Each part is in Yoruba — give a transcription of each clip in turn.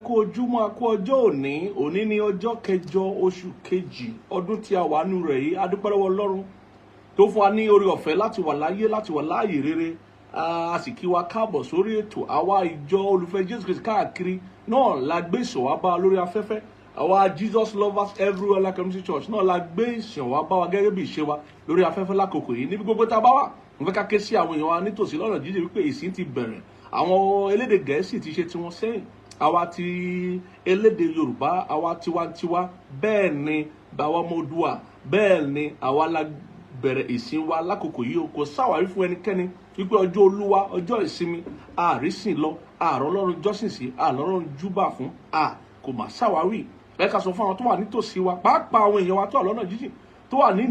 Kú ojúmọ́ a kú ọjọ́ òní ní ọjọ́ kẹjọ oṣù kejì ọdún tí a wà nínú rẹ̀ yìí. A dúpẹ́ lọ́wọ́ Ọlọ́run tó fún wa ní oore ọ̀fẹ́ láti wà láyé láti wà láàyè rere. A sì kí wa káàbọ̀ sórí ètò àwa ìjọ olùfẹ́ Jésù Kristi káàkiri náà la gbé ìsìn wá bá lórí afẹ́fẹ́. Àwa Jesus Lovers Everywhere Like Community Church náà la gbé ìsìn wá bá wa gẹ́gẹ́ bí ìṣe wa lórí afẹ́fẹ́ lákòókò yìí. Níbi gbogbo tá a bá wà mo fẹ́ ká ké sí àwọn èèyàn wa nítòsí lọ́nà jíjìn wípé ìsìn ti bẹ̀rẹ̀. Àwọn elédè Gẹ̀ẹ́sì ti ṣe tiwọn sẹ́yìn, àwa ti elédè Yorùbá, àwa tiwantiwa, bẹ́ẹ̀ ni bàwa Ọmọdúà, bẹ́ẹ̀ ni àwa la bẹ̀rẹ̀ ìsìn wa lákòókò yìí o. Kò sáwàrí fún ẹnikẹ́ni wípé ọjọ́ Olúwa, ọjọ́ ìsinmi, àrísìn lọ, àrọ́ Ọlọ́run jọ́sìn sí, àlọ́run júbà fún, kò mà sáwàrí. Ẹ ká sọ fún àwọn tó wà nítòsí wa, pàápàá àwọn èèyàn wa tó wà lọ́nà jíjìn, tó wà ní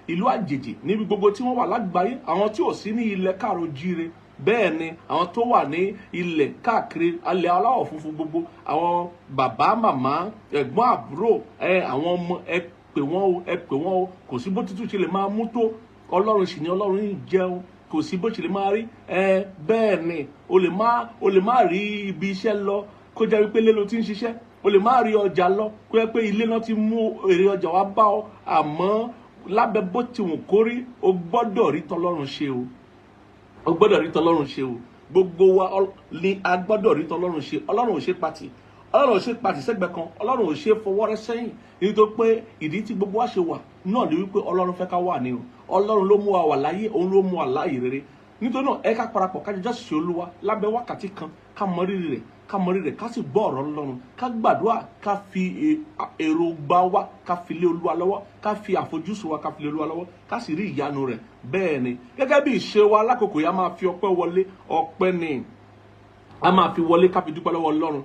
ìlú àjèjì níbi gbogbo tí wọ́n wà lágbàáyé, àwọn tí ò sí ní ilẹ̀ káàrọ̀-o-jíire, bẹ́ẹ̀ ni àwọn tó wà ní ilẹ̀ káàkiri alẹ́ aláwọ̀ funfun gbogbo, àwọn bàbá màmá ẹ̀gbọ́n àbúrò, àwọn ọmọ, ẹ pè wọ́n o. Kò sí bó títún ṣe lè máa mú tó, Ọlọ́run sì ni Ọlọ́run ń jẹun. Kò sí bó ṣe lè máa rí, bẹ́ẹ̀ ni o lè má rí ibi iṣẹ́ lọ kó jẹ́ wípé ilé ló ti ń ṣiṣẹ́, o lè má rí ọjà lọ kó jẹ́ pé ilé náà ti mú èrè ọjà wá bá ọ, àmọ́ lábẹ́ bó ti wù kó rí, o gbọ́dọ̀ rí tọlọ́run ṣe o. O gbọ́dọ̀ rí tọlọ́run ṣe o. Gbogbo wa ni a gbọ́dọ̀ rí tọlọ́run ṣe. Ọlọ́run ò ṣe pàtì, Ọlọ́run ò ṣe pàtì sẹ́gbẹ̀ kan, Ọlọ́run ò ṣe fọwọ́ rẹ́ sẹ́yìn. Nítorí pé ìdí tí gbogbo wa ṣe wà náà ni wípé Ọlọ́run fẹ́ ká wà ní o. Ọlọ́run ló mú wa wà láyé, òun ló mú wa láàyè rere. Nítorí náà ẹ ká parapọ̀ ká jọjọ́ sí Olúwa lábẹ́ wákàtí kan, ká mọ rírì rẹ̀, ká sì gbọ́ ọ̀rọ̀ Ọlọ́run, ká gbàdúrà, ká fi èròǹgbà wa ká fi lé Olúwa lọ́wọ́, ká fi àfojúsùn wa ká fi lé Olúwa lọ́wọ́, ká sì rí ìyanu rẹ̀. Bẹ́ẹ̀ ni gẹ́gẹ́ bí ìṣe wa lákòókò yìí a máa fi ọpẹ́ wọlé, ọpẹ́ ni a máa fi wọlé ká fi dúpẹ́ lọ́wọ́ Ọlọ́run.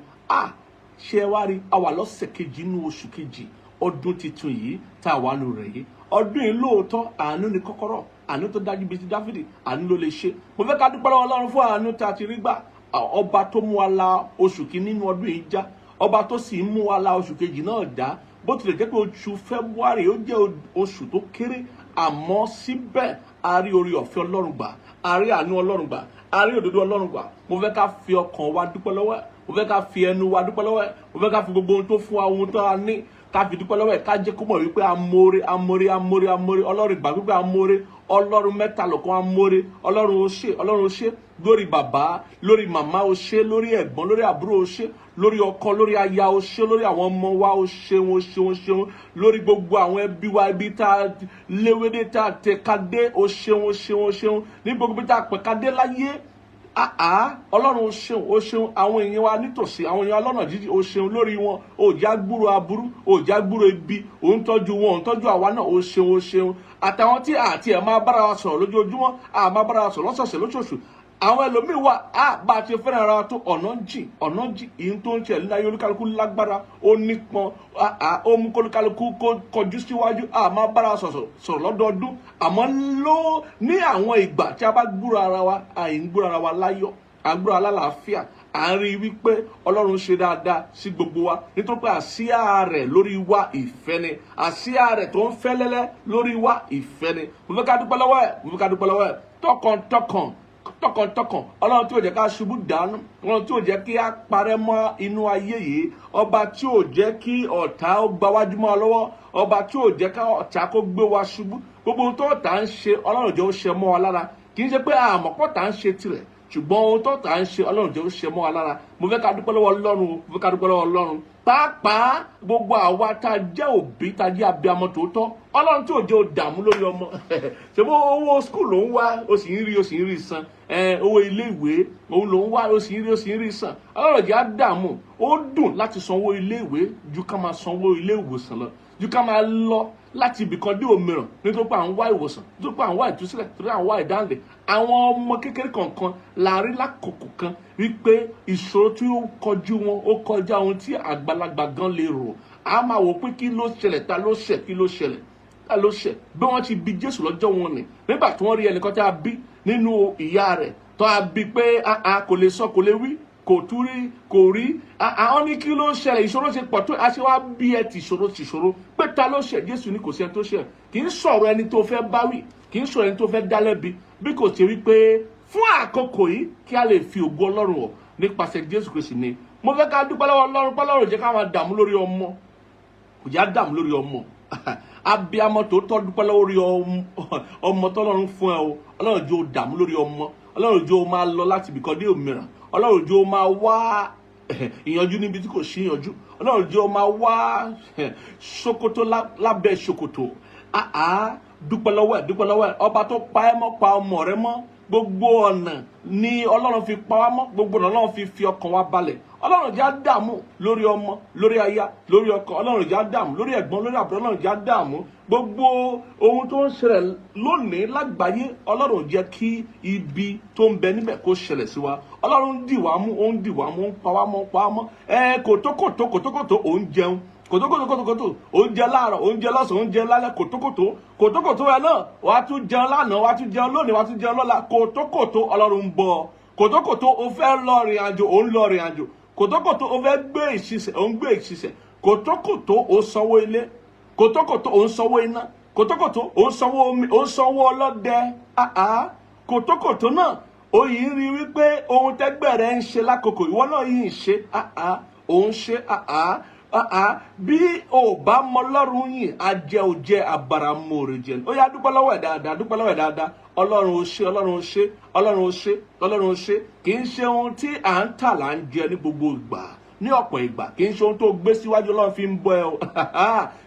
Ṣé ẹ wá rí, a wà lọ́sẹ̀ kejì nínú oṣù kejì ọdún tuntun yìí tá a wà nù rẹ̀ yìí. Ọdún yìí lóòótọ́ àánú ni kọ́kọ́rọ́, àánú tó dájú bíi ti Dáfídì, àánú ló lè ṣe. Mo fẹ́ ká dúpẹ́ lọ́wọ́ Ọlọ́run fún àánú tá a ti rí gbà. Ọba tó mú wa la oṣù kìíní nínú ọdún yìí já, ọba tó sì mú wa la oṣù kejì náà já. Bó tilẹ̀ jẹ́ pé oṣù February ó jẹ́ oṣù tó kéré, àmọ́ síbẹ̀ a rí orí ọ̀fẹ́ Ọlọ́run gbà, a rí àánú Ọlọ́run gbà, a rí òdodo Ọlọ́run gbà. Mo fẹ́ ká fi ọkàn wa dúpẹ́ lọ́wọ́ ẹ̀, mo fẹ́ ká fi ẹnu wa dúpẹ́ lọ́wọ́ ẹ̀, mo fẹ́ ká fi gbogbo ohun tó fún wa, ohun tó a ní, ká fi dúpẹ́ lọ́wọ́ ẹ̀, ká jẹ́ kó mọ̀ wípé amóore Ọlọ́run gbà wípé amóore, Ọlọ́run mẹ́ta lọ́kan amóore, Ọlọ́run ó ṣe lórí bàbá, lórí màmá ó ṣe, lórí ẹ̀gbọ́n, lórí àbúrò ó ṣe, lórí ọkọ, lórí aya ó ṣe, lórí àwọn ọmọ wa ó ṣeun, lórí gbogbo àwọn ẹbí wa, ibi tá a léwédé tá a tẹ̀kadé ó ṣeun, ní gbogbo ibi tá a pẹ̀kadé láyé. Ọlọ́run ó ṣeun àwọn èèyàn wa nítòsí, àwọn èèyàn lọ́nà jíjìn ó ṣeun lórí wọn. Ó já gbúrò aburú, ó já gbúrò ibi, ó ń tọ́jú wọn, ó ń tọ́jú àwa náà, ó ṣeun. Àtàwọn tí àti ẹ̀ máa bára wa sọ̀rọ̀ lójoojúmọ́, máa bára wa sọ̀rọ̀ lọ́sọ̀ọ̀sẹ̀ lóṣooṣù. Àwọn ẹlòmíì wà bá a ti fẹ́ràn ara tó ọ̀nà jìn ìyẹn tó ń ṣẹlẹ̀ láyé olúkálukú lágbára, ó nípọn, ó mú kólúkálukú kó kọjú síwájú, máa bára sọ̀rọ̀ lọ́dọọdún. Àmọ́ ní àwọn ìgbà tí a bá gbúrò ara wa, àyìn gbúrò ara wa láyọ̀, àgbúrò alálàáfíà, à ń rí wípé Ọlọ́run ṣe dáadáa sí gbogbo wa, nítorí pé àsíá rẹ̀ lórí wa ìfẹ́ ni, àsíá rẹ̀ tó ń fẹ́ lẹ́lẹ́ lórí wa ìfẹ́ ni. Mo fẹ́ ká dúpẹ́ lọ́wọ́ ẹ̀ tọkàntọkàn. Ọlọ́run tí ò jẹ́ ká ṣubú dànù, Ọlọ́run tí ò jẹ́ kí a parẹ́ mọ́ inú ayé yìí, ọba tí ò jẹ́ kí ọ̀tá ó gbáwájú mọ́ ọ lọ́wọ́, ọba tí ò jẹ́ ká ọ̀tá kó gbé wa ṣubú. Gbogbo ohun tó ọ̀tá ń ṣe Ọlọ́run jẹ́ ó ṣe mọ́ wa lára. Kì í ṣe pé àmọ̀pọ̀ tá ń ṣe tirẹ̀, ṣùgbọ́n ohun tó ọ̀tá ń ṣe Ọlọ́run jẹ́ ó ṣe mọ́ wa lára. Mo fẹ́ ká dúpẹ́ lọ́wọ́ Ọlọ́run, pàápàá gbogbo àwa tá a jẹ́ òbí, tá a jẹ́ abiyamọ tòótọ́. Ọlọ́run tí ò jẹ́ ó dààmú lórí ọmọ. Ṣèbó owó skul ló ń wá, ó sì ń rí san. Owó ilé ìwé òun ló ń wá, ó sì ń rí san. Ọlọ́run jẹ́ á dààmú. Ó dùn láti sanwó ilé ìwé ju ká máa sanwó ilé ìwòsàn lọ, ju ká máa lọ láti ibìkan dé òmíràn nítorí pé à ń wá ìwòsàn, nítorí pé à ń wá ìtúsílẹ̀, nítorí à ń wá ìdáǹdè. Àwọn ọmọ kékeré kọ̀ọ̀kan la rí lákòókò kan wípé ìṣòro tí ó kọjú wọn ó kọjá ohun tí àgbàlagbà gan lè rò. A máa wò pé kí ló ṣẹlẹ̀, ta ló ṣẹ̀ bí wọ́n ti bí Jésù lọ́jọ́ wọn ni, nígbà tí wọ́n rí ẹnìkan tí a bí nínú ìyá rẹ̀ tó a bí pé kò lè sọ, kò lè wí, kò tún rí, kò rí. Àwọn ní kí ló ṣẹlẹ̀, ìṣòro ṣe pọ̀ tó, a ṣe wá bí ẹ tìṣòro pé ta ló ṣẹ̀. Jésù ní kò sí ẹni tó ṣẹ̀. Kì í sọ̀rọ̀ ẹni tó fẹ́ báwí, kì í sọ̀rọ̀ ẹni tó fẹ́ dá lẹ́bi, bí kò ṣe wípé fún àkókò yìí kí a lè fi ògo Ọlọ́run hàn nípasẹ̀ Jésù Kristi ni mo fẹ́ ká dúpẹ́ lọ́wọ́ Ọlọ́run pé Ọlọ́run jẹ́ ká máa dààmú lórí ọmọ kò já dààmú lórí ọmọ abiyamọ tó tọ́ dúpẹ́ lọ́wọ́ lórí ọmọ tọ́lọ́run fún ẹ o Ọlọ́run jẹ́ ó dààmú lórí ọmọ Ọlọ́run jẹ́ ó máa lọ láti ibìkan dé òmíràn Ọlọ́run jẹ́ ó máa wá ìyànjú níbi tí kò sí ìyànjú Ọlọ́run jẹ́ ó máa wá ṣòkòtò lábẹ́ ṣòkòtò dúpẹ́ lọ́wọ́ ẹ̀ ọba tó pa ẹ́ mọ́ pa ọmọ rẹ mọ́ gbogbo ọ̀nà ni Ọlọ́run fi pa wá mọ́ gbogbo ọ̀nà Ọlọ́run fi ọkàn wa balẹ̀ Ọlọ́run jẹ́ á dààmú lórí ọmọ lórí aya lórí ọkọ Ọlọ́run jẹ́ á dààmú lórí ẹ̀gbọ́n lórí àbúrò Ọlọ́run jẹ́ á dààmú gbogbo ohun tó ń ṣẹlẹ̀ lónìí lágbàáyé Ọlọ́run jẹ́ kí ibi tó ń bẹ níbẹ̀ kó ṣẹlẹ̀ sí wa Ọlọ́run dì wá mú ó ń dì wá mú ó ń pa wá mọ́ kòtókòtó ó ń jẹun kòtókòtò oúnjẹ láàárọ̀ oúnjẹ lọ́sàn oúnjẹ lálẹ́ kòtókòtò ẹ náà wàá tún jẹun lánàá wàá tún jẹun lónìí wàá tún jẹun lọ́la kòtókòtò Ọlọ́run ń bọ̀ kòtókòtò o fẹ́ lọ rìn àjò ò ń lọ rìn àjò kòtókòtò o fẹ́ gbé ìṣiṣẹ́ ò ń gbé ìṣiṣẹ́ kòtókòtò o sanwó ilé kòtókòtò o ń sanwó iná kòtókòtò o ń sanwó omi o ń sanwó ọlọ́dẹ kòtókòtò náà o yìí ń rí wípé ohun tẹ́gbẹ́ rẹ̀ ń ṣe lákòókò ìwọ náà yìí ń ṣe ò ń ṣe bí o bá mọ Ọlọ́run yìí ajẹ́ ò jẹ́ àbàràmọ̀rẹ̀ jẹ́ ó yá dúpẹ́ lọ́wọ́ ẹ̀ dáadáa Ọlọ́run ó ṣe Ọlọ́run ó ṣe kì í ṣe ohun tí à ń tà là ń jẹ ní gbogbo ìgbà ní ọ̀pọ̀ ìgbà kì í ṣe ohun tó gbé síwájú Ọlọ́run fi ń bọ́ ẹ o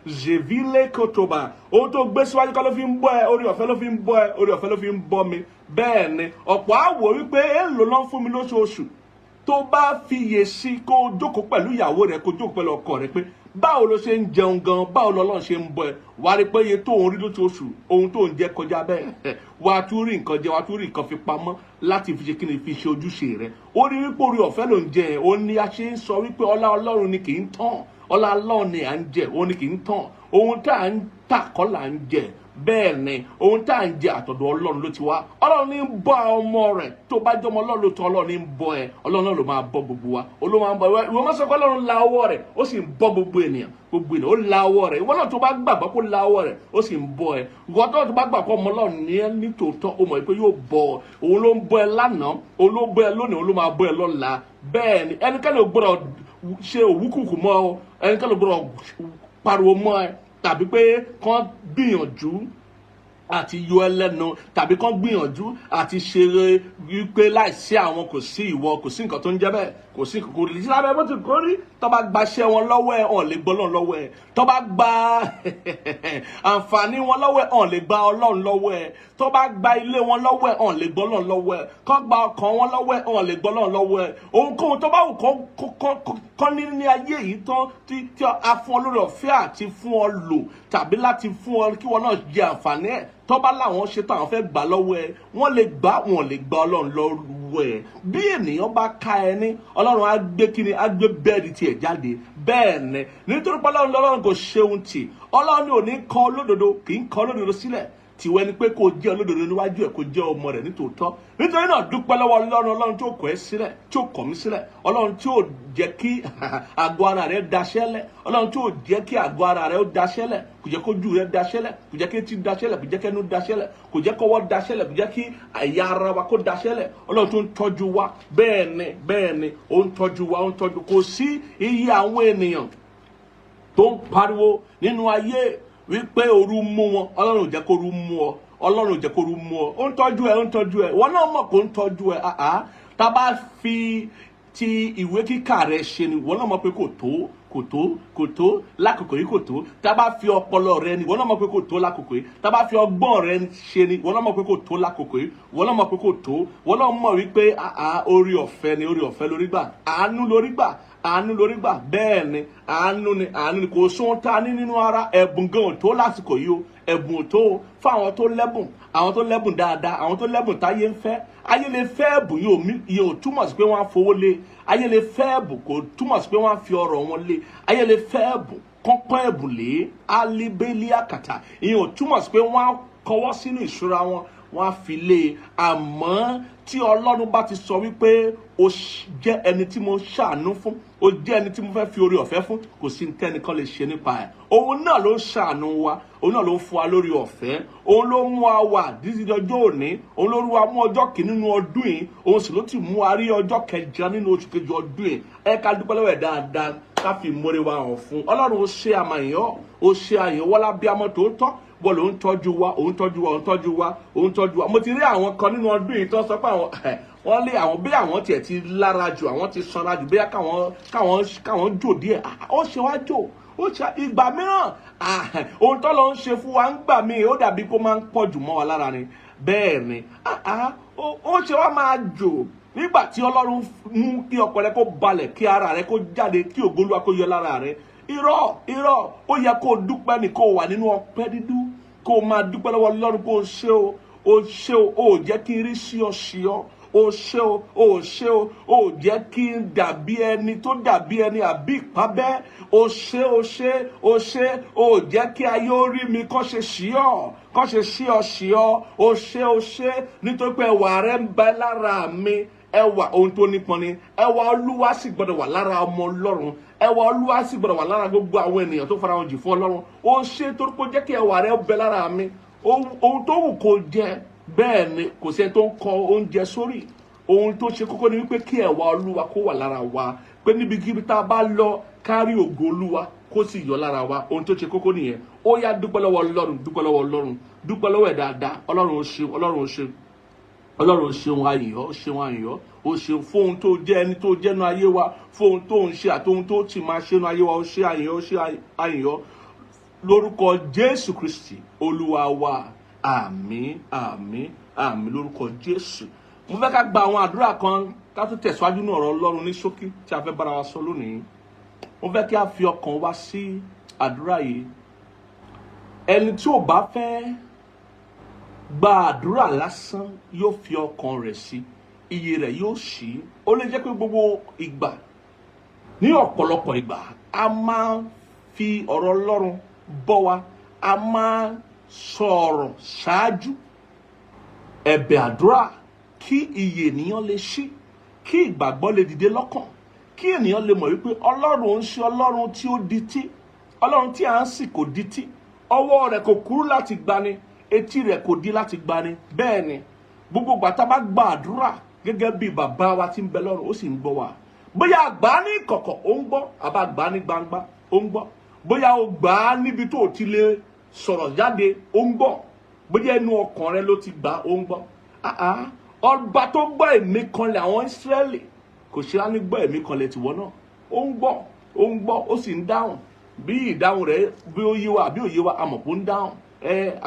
jevile kotoba ohun tó gbé síwájú kọ́ ló fi ń bọ́ ẹ orí ọ̀fẹ́ ló fi ń bọ́ ẹ orí ọ̀fẹ́ ló fi ń bọ́ mi bẹ́ẹ̀ ni ọ̀pọ̀ àwò wípé èèlò ló ń fún mi lóṣooṣù tó bá fiyè sí kó jókòó pẹ̀lú ìyàwó rẹ̀ kó jókòó pẹ̀lú ọkọ rẹ̀ pé báwo ló ṣe ń jẹun gan báwo lọ́lọ́run ṣe ń bọ́ ẹ wá rí pé iye tó ń rí lóṣooṣù ohun tó ń jẹ kọjá bẹ́ẹ̀ wàá tún rí nǹkan jẹ wàá tún rí nǹkan fi pamọ́ láti fi ṣe kí ni fi ṣe ojúṣe rẹ̀ ó rí wípé orí ọ̀fẹ́ ló ń jẹ ẹ̀ ó ní a ṣe ń sọ wípé ọlá Ọlọ́run ni kì í tán ọlá Ọlọ́run ni à ń jẹ òun ni kì í tán ohun tá à ń tà kọ́ là ń jẹ bẹ́ẹ̀ ni ohun tá à ń jẹ àtọ̀dọ̀ Ọlọ́run ló ti wá Ọlọ́run ní ń bọ́ ọmọ rẹ̀ tó bá jọmọ Ọlọ́run ló tọ́ Ọlọ́run ní ń bọ́ ẹ Ọlọ́run náà ló máa bọ́ gbogbo wa Ọlọ́run máa ń bọ́ ìwọ máa sọ pé Ọlọ́run la ọwọ́ rẹ̀ ó sì ń bọ́ gbogbo ènìyàn ó la ọwọ́ rẹ̀ ìwọ náà tó bá gbàgbọ́ kó la ọwọ́ rẹ̀ ó sì ń bọ́ ẹ ìwọ tó bá gbàgbọ́ ọmọ Ọlọ́run ní ẹ ní tòótọ́ ó mọ̀ pé yóò bọ́ ọ òun ló ń bọ́ ẹ lánàá òun ló bọ́ ẹ lónìí òun ló máa bọ́ ẹ lọ́la bẹ́ẹ̀ ni ẹnikẹ́ni ò gbọ́dọ̀ ṣe òwúkùkù mọ́ ọ ẹnikẹ́ni ò gbọ́dọ̀ pariwo mọ́ ẹ tàbí pé kán gbìyànjú àti yọ ẹlẹ́nu tàbí kán gbìyànjú àti ṣeré wípé láìsí àwọn kò sí ìwọ kò sí nǹkan tó ń jẹ́ bẹ́ẹ̀ kò sí kòkòrò lè sábẹ́ bó ti kórí tó bá gbaṣẹ́ wọn lọ́wọ́ ẹ̀ ọ̀n lè gbọ́ Ọlọ́run lọ́wọ́ ẹ̀ tó bá gba àǹfààní wọn lọ́wọ́ ẹ̀ ọ̀n lè gba Ọlọ́run lọ́wọ́ ẹ̀ tó bá gba ilé wọn lọ́wọ́ ẹ̀ ọ̀n lè gbọ́ Ọlọ́run lọ́wọ́ ẹ̀ kán gba ọkàn wọn lọ́wọ́ ẹ̀ ọ̀n lè gbọ́ Ọlọ́run lọ́wọ́ ẹ̀ ohunkóhun tó bá wù kán ní ayé yìí tán tí a fún ọ lórí ọ̀fẹ́ àti fún ọ lò tàbí láti fún ọ kí wọn náà jẹ àǹfààní ẹ̀ tó bá láwọn ṣe tán àwọn fẹ́ gbà lọ́wọ́ ẹ̀ wọ́n lè gbà wọ́n lè gba Ọlọ́run lọ́wọ́ ẹ̀ bí ènìyàn bá ká ẹ ní Ọlọ́run á gbé kíni á gbé bẹ́ẹ̀dì tiẹ̀ jáde bẹ́ẹ̀ ni nítorí pé Ọlọ́run kò ṣeun tì Ọlọ́run ò ní kọ̀ olódodo kì í kọ̀ olódodo sílẹ̀ tìwẹ́ ni pé kó jẹ́ olódodo níwájú ẹ̀ kó jẹ́ ọmọ rẹ̀ nítòótọ́ nítorí náà dúpẹ́ lọ́wọ́ Ọlọ́run tó kọ̀ ẹ́ sílẹ̀ tí ó kọ̀ mí sílẹ̀ Ọlọ́run tí ó jẹ́ kí àgọ́ ara rẹ̀ daṣẹ́lẹ̀ Ọlọ́run tí ó jẹ́ kí àgọ́ ara rẹ̀ ó daṣẹ́lẹ̀ kò jẹ́ kójú rẹ̀ daṣẹ́lẹ̀ kò jẹ́ kí etí daṣẹ́lẹ̀ kò jẹ́ kẹ́nu daṣẹ́lẹ̀ kò jẹ́ kọ́wọ́ daṣẹ́lẹ̀ kò jẹ́ kí àyà ara wa kó daṣẹ́lẹ̀ Ọlọ́run tó ń tọ́jú wa bẹ́ẹ̀ ni ó ń tọ́jú wa ó ń tọ́jú kò sí iye àwọn ènìyàn tó ń pariwo nínú ayé wípé òru mú wọn Ọlọ́run ò jẹ́ kó òru mú ọ Ọlọ́run ò jẹ́ kó òru mú ọ ó ń tọ́jú ẹ wọn náà mọ̀ kó ń tọ́jú ẹ tá a bá fi ti ìwé kíkà rẹ ṣe ni wọn náà mọ̀ pé kò tó lákòókò yìí kò tó tá a bá fi ọpọlọ rẹ ni wọn náà mọ̀ pé kò tó lákòókò yìí tá a bá fi ọgbọ́n rẹ ṣe ni wọn náà mọ̀ pé kò tó lákòókò yìí wọn náà mọ̀ pé kò tó wọn náà mọ̀ wípé orí ọ̀fẹ́ lórí gbà àánú lórí gbà bẹ́ẹ̀ ni àánú ni kò sóhun tá a ní nínú ara ẹ̀bùn gan ò tó lásìkò yìí o ẹ̀bùn ò tó fún àwọn tó lẹ́bùn dáadáa àwọn tó lẹ́bùn táyé ń fẹ́ ayé lè fẹ́ ẹ̀bùn yìí ò túmọ̀ sí pé wọ́n á fowó lé ayé lè fẹ́ ẹ̀bùn kò túmọ̀ sí pé wọ́n á fi ọrọ̀ wọn lé ayé lè fẹ́ ẹ̀bùn kọ́kọ́ ẹ̀bùn lé alébélé àkàtà ìyẹn ò túmọ̀ sí pé wọ́n á kọwọ́ sínú ìṣúra wọn wọ́n á fi lé àmọ́ tí Ọlọ́run bá ti sọ wípé o jẹ́ ẹni tí mo ṣàánú fún ó jẹ́ ẹni tí mo fẹ́ fi orí ọ̀fẹ́ fún, kò sí tẹ́nìkan lè ṣe nípa ẹ̀. Òun náà ló ń ṣàánú wa, òun náà ló ń fún wa lórí ọ̀fẹ́, òun ló mú wa wà dídí ọjọ́ òní, òun ló rú wa mú ọjọ́ kìíní nínú ọdún yìí, òun sì ló ti mú wa rí ọjọ́ kẹjọ nínú oṣù kejì ọdún yìí. Ẹ ká dúpẹ́ lọ́wọ́ ẹ̀ dáadáa, ká fi ìmoore wa hàn fún Ọlọ́run. Ó ṣe àmàyàn, ó ṣe àyànwọ́ lábíàmọ́ tòótọ́, bọ́ọ̀lù òun tọ́jú wa, òun tọ́jú wa, òun tọ́jú wa, òun tọ́jú wa. Mo ti rí àwọn kan nínú ọdún yìí tó sọ pé wọ́n lé àwọn bí àwọn tiẹ̀ ti lára jù, àwọn ti sanra jù, bóyá káwọn jò díẹ̀. Ó ṣe wá jò, ó ṣe ìgbà mìíràn ohun tó lọ ń ṣe fún wa ń gbà mí ó dàbí kó máa ń pọ̀ jù mọ́ wa lára ni. Bẹ́ẹ̀ ni ó ṣe wá máa jò nígbà tí Ọlọ́run mú kí ọkàn rẹ kó balẹ̀, kí ara rẹ kó jáde, kí ògo Olúwa kó yọ lára rẹ. Irọ́ ó yẹ kó dúpẹ́ ní kó wà nínú ọpẹ́ dídú, kó máa dúpẹ́ lọ́wọ́ Ọlọ́run kó ṣe o, ó jẹ́ kí n rí sí ọ, ó ṣe o, jẹ́ kí n dàbí ẹni tó dàbí ẹni àbí ìpábẹ́, ó ṣe, ó jẹ́ kí ayé ó rí mi kọ́ ṣe sí ọ, ó ṣe, nítorí pé ẹwà rẹ ń bẹ lára mi. Ẹwà ohun tó nípọn ni, ẹwà Olúwa sì gbọdọ̀ wà lára ọmọ Ọlọ́run, ẹwà Olúwa sì gbọdọ̀ wà lára gbogbo àwọn ènìyàn tó farahàn jì fún Ọlọ́run. Ó ṣe torí pé ó jẹ́ kí ẹwà rẹ bẹ lára mi. Ohun tó wù kó jẹ, bẹ́ẹ̀ ni kò sí ẹni tó ń kọ oúnjẹ sórí. Ohun tó ṣe kókó ni wípé kí ẹwà Olúwa kó wà lára wa, pé níbikíbi tá a bá lọ kárí ògo Olúwa kó sì yọ lára wa. Ohun tó ṣe kókó nìyẹn. Ó yá dúpẹ́ lọ́wọ́ Ọlọ́run, dúpẹ́ lọ́wọ́ ẹ̀ dáadáa. Ọlọ́run ó ṣe, Ọlọ́run ṣeun ayọ̀, ó ṣeun fún ohun tó jẹ́, ẹni tó jẹ́nu ayé wa, fún ohun tó ń ṣe àti ohun tó ti máa ṣe nu ayé wa. Ó ṣe ayọ̀ lórúkọ Jésù Kristi Olúwa wa. Àmín lórúkọ Jésù. Mo fẹ́ ká gba àwọn àdúrà kan ká tó tẹ̀síwájú ní ọ̀rọ̀ Ọlọ́run ní ṣókí tí a fẹ́ bára wa sọ lónìí. Mo fẹ́ kí a fi ọkàn wa sí àdúrà yìí. Ẹni tí ò bá fẹ́ gba àdúrà lásán yóò fi ọkàn rẹ̀ sí, iye rẹ̀ yóò ṣí. Ó lè jẹ́ pé gbogbo ìgbà, ní ọ̀pọ̀lọpọ̀ ìgbà, a máa fi ọ̀rọ̀ Ọlọ́run bọ́ wa, a máa sọ̀rọ̀ ṣáájú ẹ̀bẹ̀ àdúrà kí iye ènìyàn lè ṣí, kí ìgbàgbọ́ lè dìde lọ́kàn, kí ènìyàn lè mọ̀ wípé Ọlọ́run ń ṣe Ọlọ́run tí ó dití, Ọlọ́run tí à ń sìn kò dití, ọwọ́ rẹ̀ kò kúrú láti gbani, etí rẹ̀ kò dí láti gbani. Bẹ́ẹ̀ ni gbogbo ìgbà tá a bá gba àdúrà gẹ́gẹ́ bí bàbá wa tí ń bẹ lọ́run, ó sì ń gbọ́ wa. Bóyá àgbà ní ìkọ̀kọ̀ ó ń gbọ́, àbá àgbà ní gbangba ó ń gbọ́. Bóyá o gbà á níbi tó ti lè sọ̀rọ̀ jáde ó ń gbọ́. Bóyá inú ọkàn rẹ ló ti gbà ó ń gbọ́. Ọba tó gbọ́ ẹ̀mí kanlẹ̀ àwọn Ísírẹ́lì kò ṣe á ní gbọ́ ẹ̀mí kanlẹ̀ tìwọ náà. Ó ń gbọ́, ó sì ń dáhùn. Bí ìdáhùn rẹ̀ bí ó yé wa àbí ó yé wa, a mọ̀ pé ó ń dáhùn.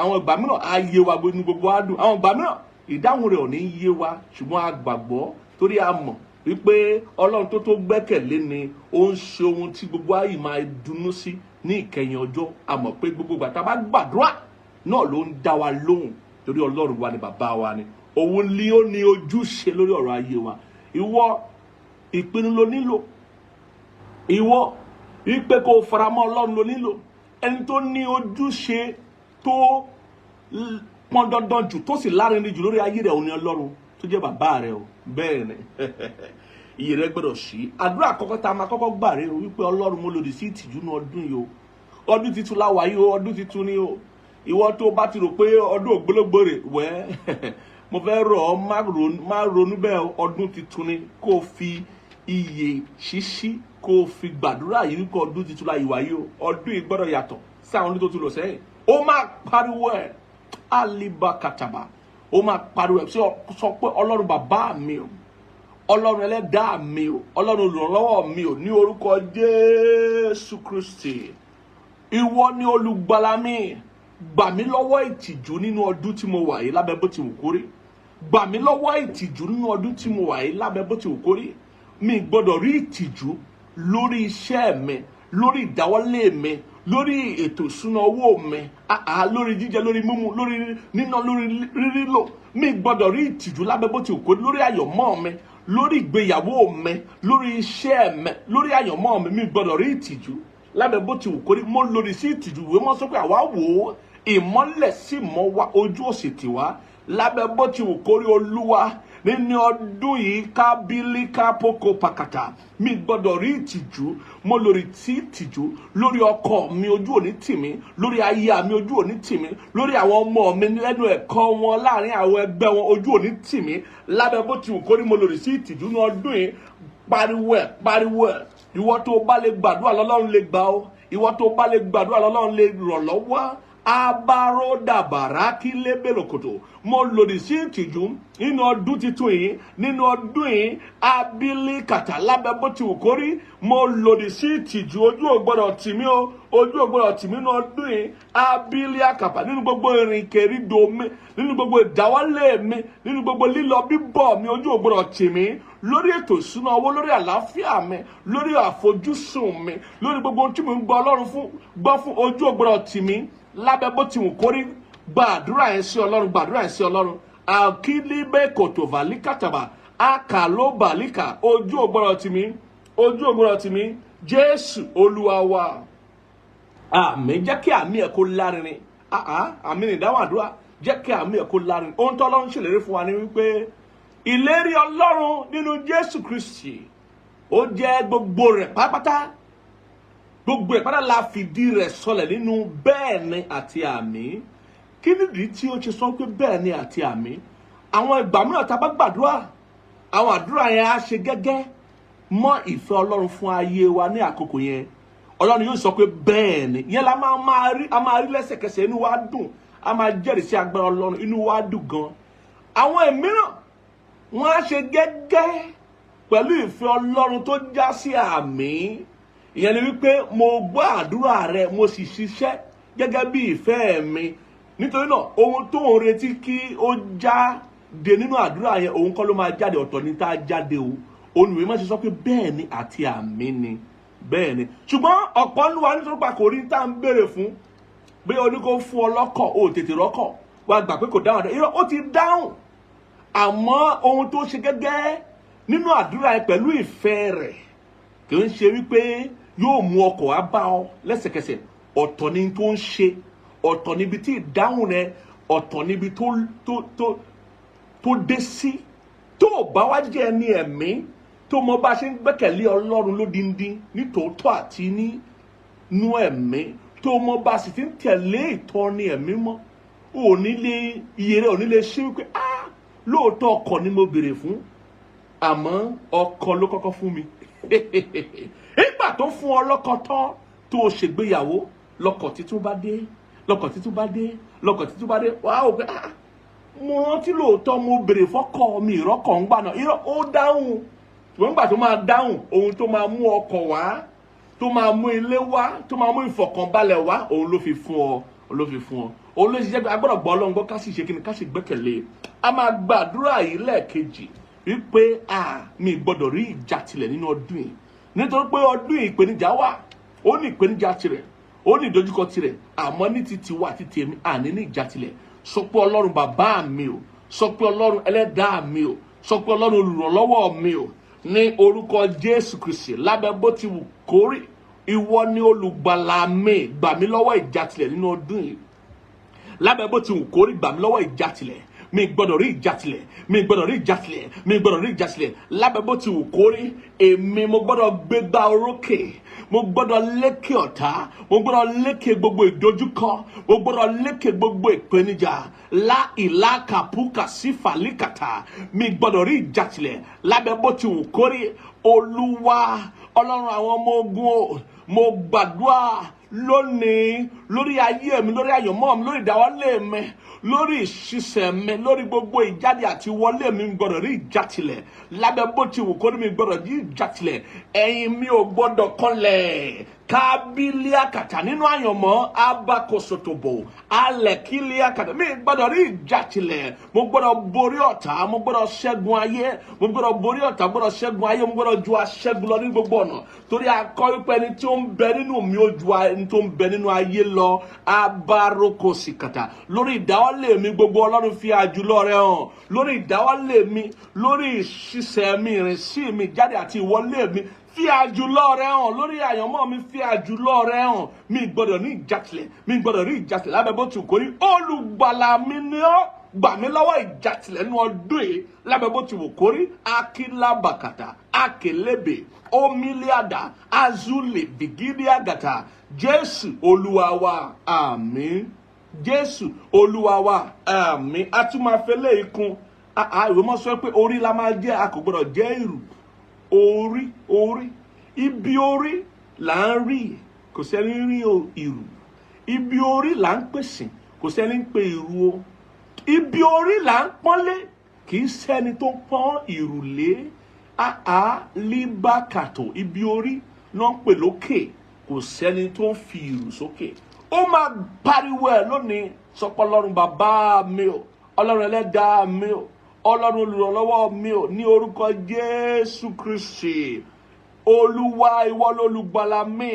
Àwọn ìgbà mìíràn á yé wa ní gbogbo á dùn. Àwọn ìgbà mìíràn ìdáhùn rẹ̀ ò ní yé wa, ṣùgbọ́n a gbàgbọ́ torí a mọ̀ wípé Ọlọ́run tó gbẹ́kẹ̀lé ni ó ń ṣe ohun tí gbogbo ayé máa dunnú sí ní ìkẹyìn ọjọ́. A mọ̀ pé gbogbo ìgbà tá a bá gbàdúrà náà ló ń dá wa lóhùn, torí Ọlọ́run wa ni bàbá wa ni. Òun ni ó ní ojúṣe lórí ọ̀rọ̀ ayé wa. Ìwọ ìpinnu ló nílò, ìwọ wípé kó faramọ́ Ọlọ́run ló nílò. Ẹni tó ní ojúṣe tó pọn dandan jù tó sì lárinrin jù lórí ayé rẹ̀ òun ni Ọlọ́run tó jẹ́ bàbá rẹ̀ o. Bẹ́ẹ̀ ni iye rẹ̀ gbọ́dọ̀ ṣí. Àdúrà àkọ́kọ́ tá a máa kọ́kọ́ gbà rẹ̀ o wípé Ọlọ́run mo lòdì sí ìtìjú ní ọdún yìí o. Ọdún tuntun la wà yìí o, ọdún tuntun ni o. Ìwọ tó bá ti rò pé ọdún ògbólógbò rè wẹ́ mo fẹ́ rọ̀ ọ́ má ronú bẹ́ẹ̀. Ọdún tuntun ni kó fi iye ṣíṣí kó fi gbàdúrà yìí wípé ọdún tuntun la yìí wà yìí o. Ọdún yìí gbọ́dọ̀ yàtọ̀ sí àwọn ọdún tó ti lọ sẹ́yìn. Ó máa pariwo ẹ̀ alibakataba, ó máa pariwo ẹ̀ sọ pé Ọlọ́run bàbá mi o, Ọlọ́run ẹlẹ́dàá mi o, Ọlọ́run olùrànlọ́wọ́ mi o, ní orúkọ Jésù Kristi, ìwọ ni olùgbàlà mi. Gbà mí lọ́wọ́ ìtìjú nínú ọdún tí mo wà yìí lábẹ́ bó ti wù kó rí. Gbà mí lọ́wọ́ ìtìjú nínú ọdún tí mo wà yìí lábẹ́ bó ti wù kó rí. Mi gbọ́dọ̀ rí ìtìjú lórí iṣẹ́ mi, lórí ìdáwọ́lé mi, lórí ètò ìṣúná owó mi, lórí jíjẹ, lórí mímu, lórí níná, lórí rírìlò. Mi gbọ́dọ̀ rí ìtìjú lábẹ́ bó ti wù kó rí lórí àyọ̀mọ́ mi, lórí ìgbéyàwó mi, lórí iṣẹ́ mi, lórí àyọ̀mọ́ mi. Mi gbọ́dọ̀ rí ìtìjú lábẹ́ bó ti wù kó rí. Mo lòdì sí ìtìjú. Ìwé mọ́ sọ pé àwa wò ó ìmọ́lẹ̀ sì mọ́ wa, ojú òsì tì wá. Lábẹ́ bó ti wù kó rí Olúwa nínú ọdún yìí kábílíkà poko pàkàtà mi gbọ́dọ̀ rí ìtìjú mo lórí ìtìjú lórí ọkọ mi ojú òní tì mí lórí aya mi ojú òní tì mí lórí àwọn ọmọ mi lẹ́nu ẹ̀kọ́ wọn láàrin àwọn ẹgbẹ́ wọn ojú òní tì mí lábẹ́ bó ti wù kó ní mo lórí sí ìtìjú ní ọdún yìí pariwo ẹ̀ ìwọ tó bá lè gbàdúrà lọ́lọ́run lè gbà ọ́ ìwọ tó bá lè gbàdúrà lọ́lọ́run lè rọ̀ lọ́wọ́ abaro dàbàrà kí lébèlòkòtò mo lòdì sí ìtìjú nínú ọdún titun yìí nínú ọdún yìí abílí kàtà lábẹ́ bó ti wù kó rí mo lòdì sí ìtìjú ojú ò gbọdọ̀ tì mí o ojú ò gbọdọ̀ tì mí nínú ọdún yìí abílí àkàpà nínú gbogbo ìrìnkèrindò mi nínú gbogbo ìdáwọ́lé mi nínú gbogbo lílọ bíbọ̀ mi ojú ò gbọdọ̀ tì mí lórí ètò ìṣúná owó lórí àlàáfíà mi lórí àfojúsùn mi lórí gbogbo ohun tí mo ń gbọ́ Ọlọ́run gbọ́ fún ojú ò gbọdọ̀ tì mí lábẹ́ bó ti wù kó rí gbàdúrà yẹn sí Ọlọ́run gbàdúrà yẹn sí Ọlọ́run àkílíbẹ̀ kòtò vàlíkàtàbà àkàlóbàlíkà ojú ò gbọdọ̀ tì mí ojú ò gbọdọ̀ tì mí Jésù Olúwa wa àmín jẹ́ kí àmì ẹ̀ kó lárinrin àmì ìdáhùn àdúrà jẹ́ kí àmì ẹ̀ kó lárinrin ohun tó Ọlọ́run ṣèlérí fún wa ni wípé ìlérí Ọlọ́run nínú Jésù Kristi ó jẹ́ gbogbo rẹ̀ pátápátá gbogbo ẹ̀ pátá la fìdí rẹ̀ sọlẹ̀ nínú bẹ́ẹ̀ ni àti àmín kí nìdí tí ó ṣe sọ pé bẹ́ẹ̀ ni àti àmín àwọn ìgbà mìíràn tá a bá gbàdúrà àwọn àdúrà yẹn á ṣe gẹ́gẹ́ mọ́ ìfẹ́ Ọlọ́run fún ayé wa ní àkókò yẹn Ọlọ́run yóò sọ pé bẹ́ẹ̀ ni yẹn la máa rí lẹ́sẹ̀kẹsẹ̀ inú wa dùn a máa jẹ́rìí sí agbára Ọlọ́run inú wa dùn gan àwọn mìíràn wọ́n á ṣe gẹ́gẹ́ pẹ̀lú ìfẹ́ Ọlọ́run tó já sí àmín ìyẹn ni wípé mo gbọ́ àdúrà rẹ mo sì ṣiṣẹ́ gẹ́gẹ́ bí ìfẹ́ mi nítorí náà ohun tó ń retí kí ó jáde nínú àdúrà yẹn òun kọ́ ló máa jáde ọ̀tọ̀ ní tá a jáde o olùwé má ṣe sọ pé bẹ́ẹ̀ ni àti àmín ni bẹ́ẹ̀ ni ṣùgbọ́n ọ̀pọ̀ ń wà nítorí pa kò rí tá à ń béèrè fún bí oní kò fún ọ lọ́kọ̀ o tètè rọ́kọ̀ wàá gbà pé kò dáhùn àdá irọ́ ó ti dáhùn àmọ́ ohun tó ṣe gẹ́gẹ́ nínú àdúrà yẹn pẹ̀lú ìfẹ́ rẹ̀ kì í ṣe wípé yóò mú ọkọ̀ wá bá ọ lẹ́sẹ̀kẹsẹ̀ ọ̀tọ̀ ni tó ń ṣe ọ̀tọ̀ níbi tí ìdáhùn rẹ ọ̀tọ̀ níbi tó dé sí tó bá wá jẹ́ ẹni ẹ̀mí tó mọ bá ṣe ń gbẹ́kẹ̀lé Ọlọ́run lódindi nítòótọ́ àti nínú ẹ̀mí tó mọ bá sì ti ń tẹ̀lé ìtọ́ni ẹ̀mí mọ́ iye rẹ̀ ò ní lè ṣe wípé lóòótọ́ ọkọ̀ ni mo béèrè fún àmọ́ ọkọ̀ ló kọ́kọ́ fún mi nígbà tó fún ọ lọ́kọ̀ tán tó o ṣègbéyàwó lọ́kọ̀ títún bá dé wàá ò pé mo rántí lóòótọ́ mo béèrè fọ́kọ̀ mi ìrọ́kọ̀ ń gbà náà irọ́ ó dáhùn ṣùgbọ́n nígbà tó máa dáhùn ohun tó máa mú ọkọ̀ wá tó máa mú ilé wá tó máa mú ìfọ̀kànbalẹ̀ wá òun ló fi fún ọ òun ló ṣiṣẹ́ pé a gbọ́dọ̀ gbọ́ Ọlọ́run gbọ́ ká sì ṣe kíni ká sì gbẹ́kẹ̀lé a máa gbàdúrà yìí lẹ́ẹ̀kejì wípé mi gbọ́dọ̀ rí ìjátilẹ̀ nínú ọdún yìí nítorí pé ọdún yìí ìpèníjà wà ó ní ìpèníjà tirẹ̀ ó ní ìdojúkọ tirẹ̀ àmọ́ ní ti tiwa àti tèmi àní ní ìjátilẹ̀ sọ pé Ọlọ́run bàbá mi o sọ pé Ọlọ́run ẹlẹ́dàá mi o sọ pé Ọlọ́run olùrànlọ́wọ́ mi o ní orúkọ Jésù Kristi lábẹ́ bó ti wù kórè ìwọ ni olùgbàlà mi gbà mí lọ́wọ́ ìjátilẹ̀ nínú ọdún yìí lábẹ́ bó ti wù kórè gbà mí lọ́wọ́ ìjátilẹ̀ mi gbọ́dọ̀ rí ìjátilẹ̀ lábẹ́ bó ti wù kórí èmi mo gbọ́dọ̀ gbégbá orókè mo gbọ́dọ̀ lékè ọ̀tá mo gbọ́dọ̀ lékè gbogbo ìdojúkọ mo gbọ́dọ̀ lékè gbogbo ìpèníjà ìlàkàpùkà sí fàlíkàtà mi gbọ́dọ̀ rí ìjátilẹ̀ lábẹ́ bó ti wù kórí Olúwa Ọlọ́run àwọn ọmọ ogun mo gbàdúrà lónìí lórí ayé mi lórí àyànmọ́ mi lórí ìdáwọ́lé mi lórí ìṣiṣẹ́ mi lórí gbogbo ìjáde àti wọlé mi gbọ́dọ̀ rí ìjátilẹ̀ lábẹ́ bó ti wù kó ní mi gbọ́dọ̀ rí ìjátilẹ̀ ẹ̀yin mi ò gbọ́dọ̀ kọlẹ̀ kábílíàkàtà nínú àyànmọ́ abakosotobo alẹ́kílíàkàtà mi gbọ́dọ̀ rí ìjátilẹ̀ mo gbọ́dọ̀ borí ọ̀tá mo gbọ́dọ̀ ṣẹ́gun ayé mo gbọ́dọ̀ borí ọ̀tá mo gbọ́dọ̀ ṣẹ́gun ayé mo gbọ́dọ̀ ju aṣẹ́gun lọ ní gbogbo ọ̀nà torí akọ́ wípé ẹni tí ó ń bẹ nínú mi ó ju ẹni tó ń bẹ nínú ayé lọ abarokosikata lórí ìdáwọ́lé mi gbogbo Ọlọ́run fi àjùlọ rẹ̀ hàn lórí ìdáwọ́lé mi lórí ìṣiṣẹ́ mi ìrìnsí mi jáde àti ìwọlé mi fi àjùlọ rẹ̀ hàn lórí àyànmọ́ mi fi àjùlọ rẹ̀ hàn mi gbọ́dọ̀ ní ìjátilẹ̀ lábẹ́ bó ti kórí olùgbàlà mi ni ọ́ gbà mí lọ́wọ́ ìjàtìlẹ̀ nínú ọdún yìí lábẹ́ bó ti wù kórí akílábàkàtà akélébè omílíàdà azulè bìgídíàgàtà Jésù Olúwa wa àmín. Jésù Olúwa wa àmín. A tún máa fẹ́ lé ikun ìwé mọ́ sọ pé orí la máa jẹ́, a kò gbọ́dọ̀ jẹ́ ìrù. Orí ibi orí là ń rí, kò sẹ́ni rí ìrù. Ibi orí là ń pèsè, kò sẹ́ni ń pe ìrù o. Ibi orí là ń pọ́nlé, kì í sẹ́ni tó pọ́n ìrù lé. Líbàkàtò ibi orí náà ń pè lókè, kò sẹ́ni tó ń fi ìrù sókè. Ó máa pariwo ẹ̀ lónìí, sọ pé Ọlọ́run bàbá mi o, Ọlọ́run ẹlẹ́dàá mi o, Ọlọ́run olùrànlọ́wọ́ mi o, ní orúkọ Jésù Kristi Olúwa, ìwọ lolùgbàlà mi.